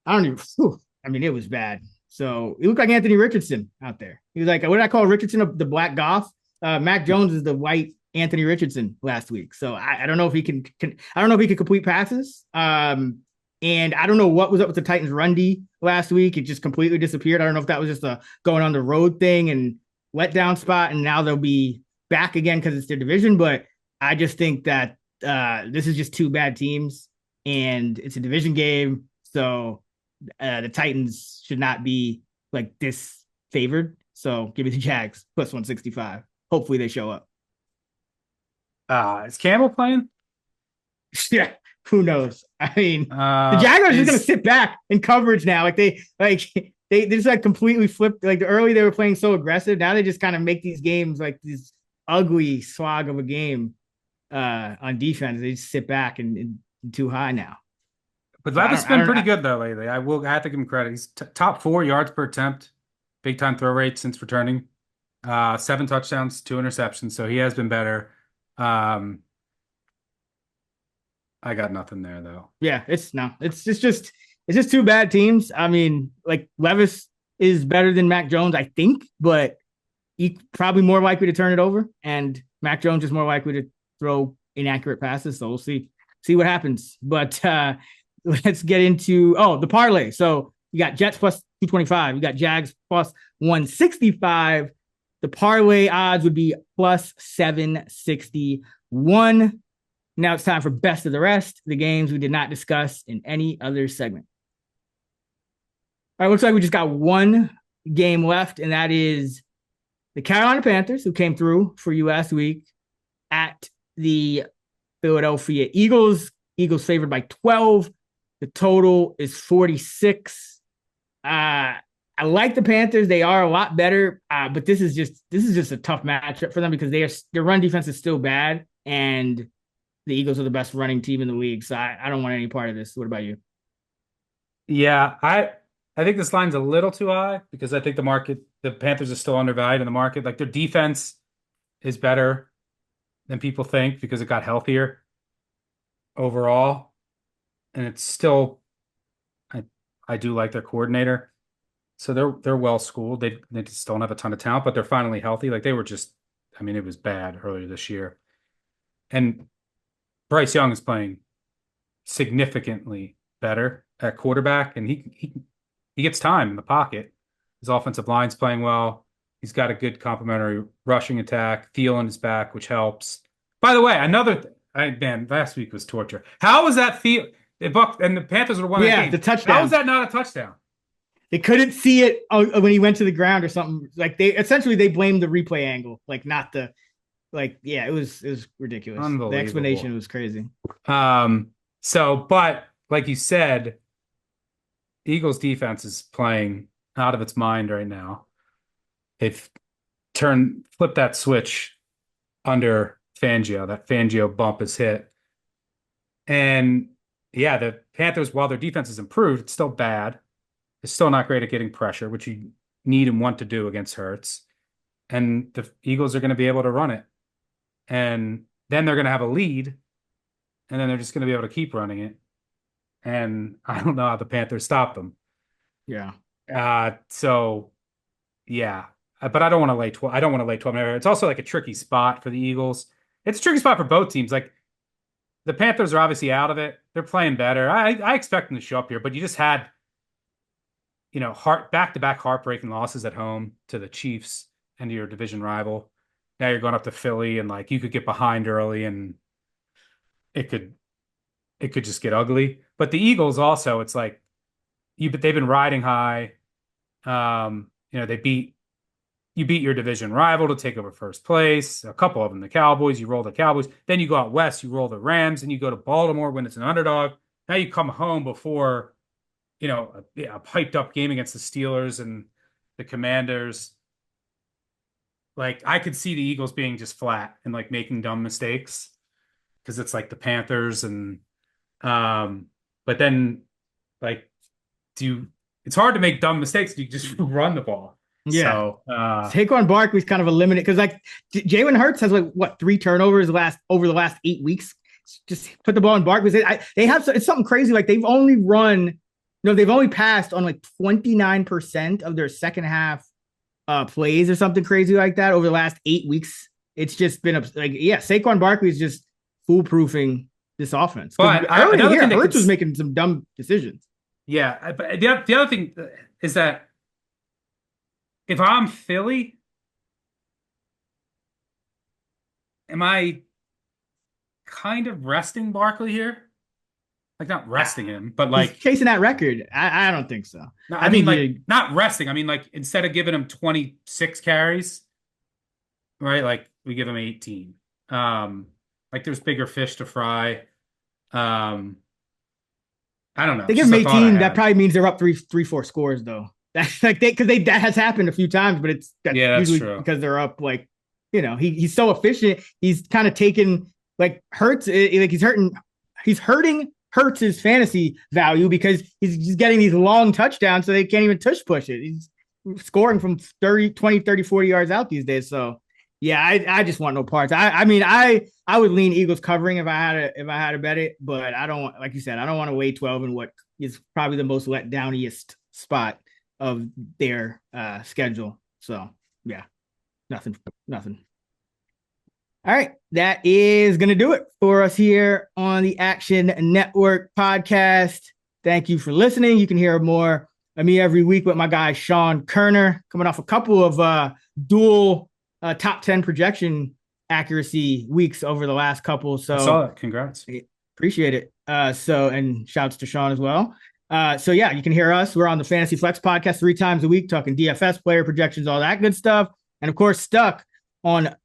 don't even. It was bad. So he looked like Anthony Richardson out there. He was like, what did I call Richardson? The black goth. Mac Jones is the white Anthony Richardson last week. So I don't know if he can I don't know if he can complete passes. And I don't know what was up with the Titans run D last week. It just completely disappeared. I don't know if that was just a going on the road thing and letdown spot, and now they'll be back again because it's their division. But I just think that this is just two bad teams, and it's a division game. So the Titans should not be like this favored. So give me the Jags +165. Hopefully they show up. Is Campbell playing? Yeah, who knows? I mean, the Jaguars are going to sit back in coverage now. They just like completely flipped. Like early they were playing so aggressive. Now they just kind of make these games like this ugly slog of a game on defense. They just sit back and too high now. But Levis been pretty good though lately. I have to give him credit. He's top 4 yards per attempt, big time throw rate since returning. 7 touchdowns, 2 interceptions. So he has been better. I got nothing there though. Yeah, it's just two bad teams. I mean, like Levis is better than Mac Jones, I think, but he's probably more likely to turn it over, and Mac Jones is more likely to throw inaccurate passes. So we'll see what happens. But let's get into the parlay. So you got Jets +225, you got Jags +165. The parlay odds would be +761. Now it's time for best of the rest, the games we did not discuss in any other segment. All right, looks like we just got one game left, and that is the Carolina Panthers, who came through for you last week, at the Philadelphia Eagles. Eagles favored by 12. The total is 46. I like the Panthers. They are a lot better, but this is just a tough matchup for them because their run defense is still bad, and the Eagles are the best running team in the league. So I don't want any part of this. What about you? Yeah, I think this line's a little too high because I think the Panthers are still undervalued in the market. Like their defense is better than people think because it got healthier overall. And it's still, I do like their coordinator. So they're well schooled. They just don't have a ton of talent, but they're finally healthy. Like they were just, it was bad earlier this year. And Bryce Young is playing significantly better at quarterback, and he gets time in the pocket. His offensive line's playing well. He's got a good complementary rushing attack. Thielen is back, which helps. By the way, last week was torture. How was that feel? And the Panthers were winning. Yeah, the touchdown. How was that not a touchdown? They couldn't see it when he went to the ground or something. Like they blamed the replay angle, like not the. Like, yeah, it was ridiculous. The explanation was crazy. But like you said, Eagles defense is playing out of its mind right now. They've flipped that switch under Fangio. That Fangio bump is hit. And yeah, the Panthers, while their defense has improved, it's still bad. It's still not great at getting pressure, which you need and want to do against Hurts. And the Eagles are going to be able to run it. And then they're going to have a lead, and then they're just going to be able to keep running it. And I don't know how the Panthers stop them. Yeah. So, yeah. But I don't want to lay 12. I don't want to lay 12. It's also like a tricky spot for the Eagles. It's a tricky spot for both teams. Like the Panthers are obviously out of it. They're playing better. I expect them to show up here, but you just had, back-to-back heartbreaking losses at home to the Chiefs and your division rival. Now you're going up to Philly, and like you could get behind early, and it could just get ugly. But the Eagles also, it's like they've been riding high. You beat your division rival to take over first place. A couple of them, the Cowboys, you roll the Cowboys. Then you go out west, you roll the Rams, and you go to Baltimore when it's an underdog. Now you come home before, a piped up game against the Steelers and the Commanders. Like, I could see the Eagles being just flat and like making dumb mistakes because it's like the Panthers but then like it's hard to make dumb mistakes if you just run the ball. Yeah. So Saquon Barkley's kind of eliminated because like Jalen Hurts has like what 3 turnovers over the last 8 weeks. Just put the ball in Barkley. It's something crazy. Like they've only passed on like 29% of their second half plays or something crazy like that over the last 8 weeks. It's just been Saquon Barkley is just foolproofing this offense. But early in the year, Hurts was making some dumb decisions. Yeah, but the other thing is that if I'm Philly, am I kind of resting Barkley here? Like not resting him, but like he's chasing that record. I don't think so. No, I mean like not resting. I mean like instead of giving him 26 carries, right? Like we give him 18. Like there's bigger fish to fry. I don't know. They give him 18. That probably means they're up 3-4 scores though. That's like that has happened a few times, but that's usually true because they're up. Like he's so efficient. He's kind of taken like Hurts. Like he's hurting Hurts' fantasy value because he's getting these long touchdowns, so they can't even push it. He's scoring from 20, 30, 40 yards out these days. So yeah, I just want no parts. I mean, I would lean Eagles covering if I had to bet it, but I don't, like you said, I don't want to weigh 12 in what is probably the most let downiest spot of their schedule. So yeah, nothing. All right, that is going to do it for us here on the Action Network podcast. Thank you for listening. You can hear more of me every week with my guy Sean Kerner, coming off a couple of dual top 10 projection accuracy weeks over the last couple. So I saw it. Congrats. Appreciate it. And shouts to Sean as well. So yeah, you can hear us. We're on the Fantasy Flex podcast 3 times a week, talking DFS, player projections, all that good stuff. And of course, Stuck on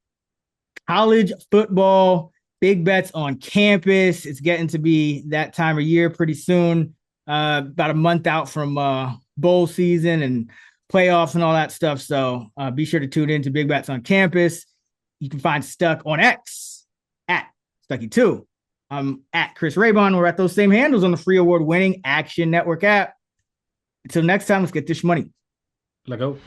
college football, big bets on campus. It's getting to be that time of year pretty soon. About a month out from bowl season and playoffs and all that stuff. So be sure to tune in to Big Bets on Campus. You can find Stuck on X at Stuckey2. I'm at Chris Raybon. We're at those same handles on the free award-winning Action Network app. Until next time, let's get this money. Let go.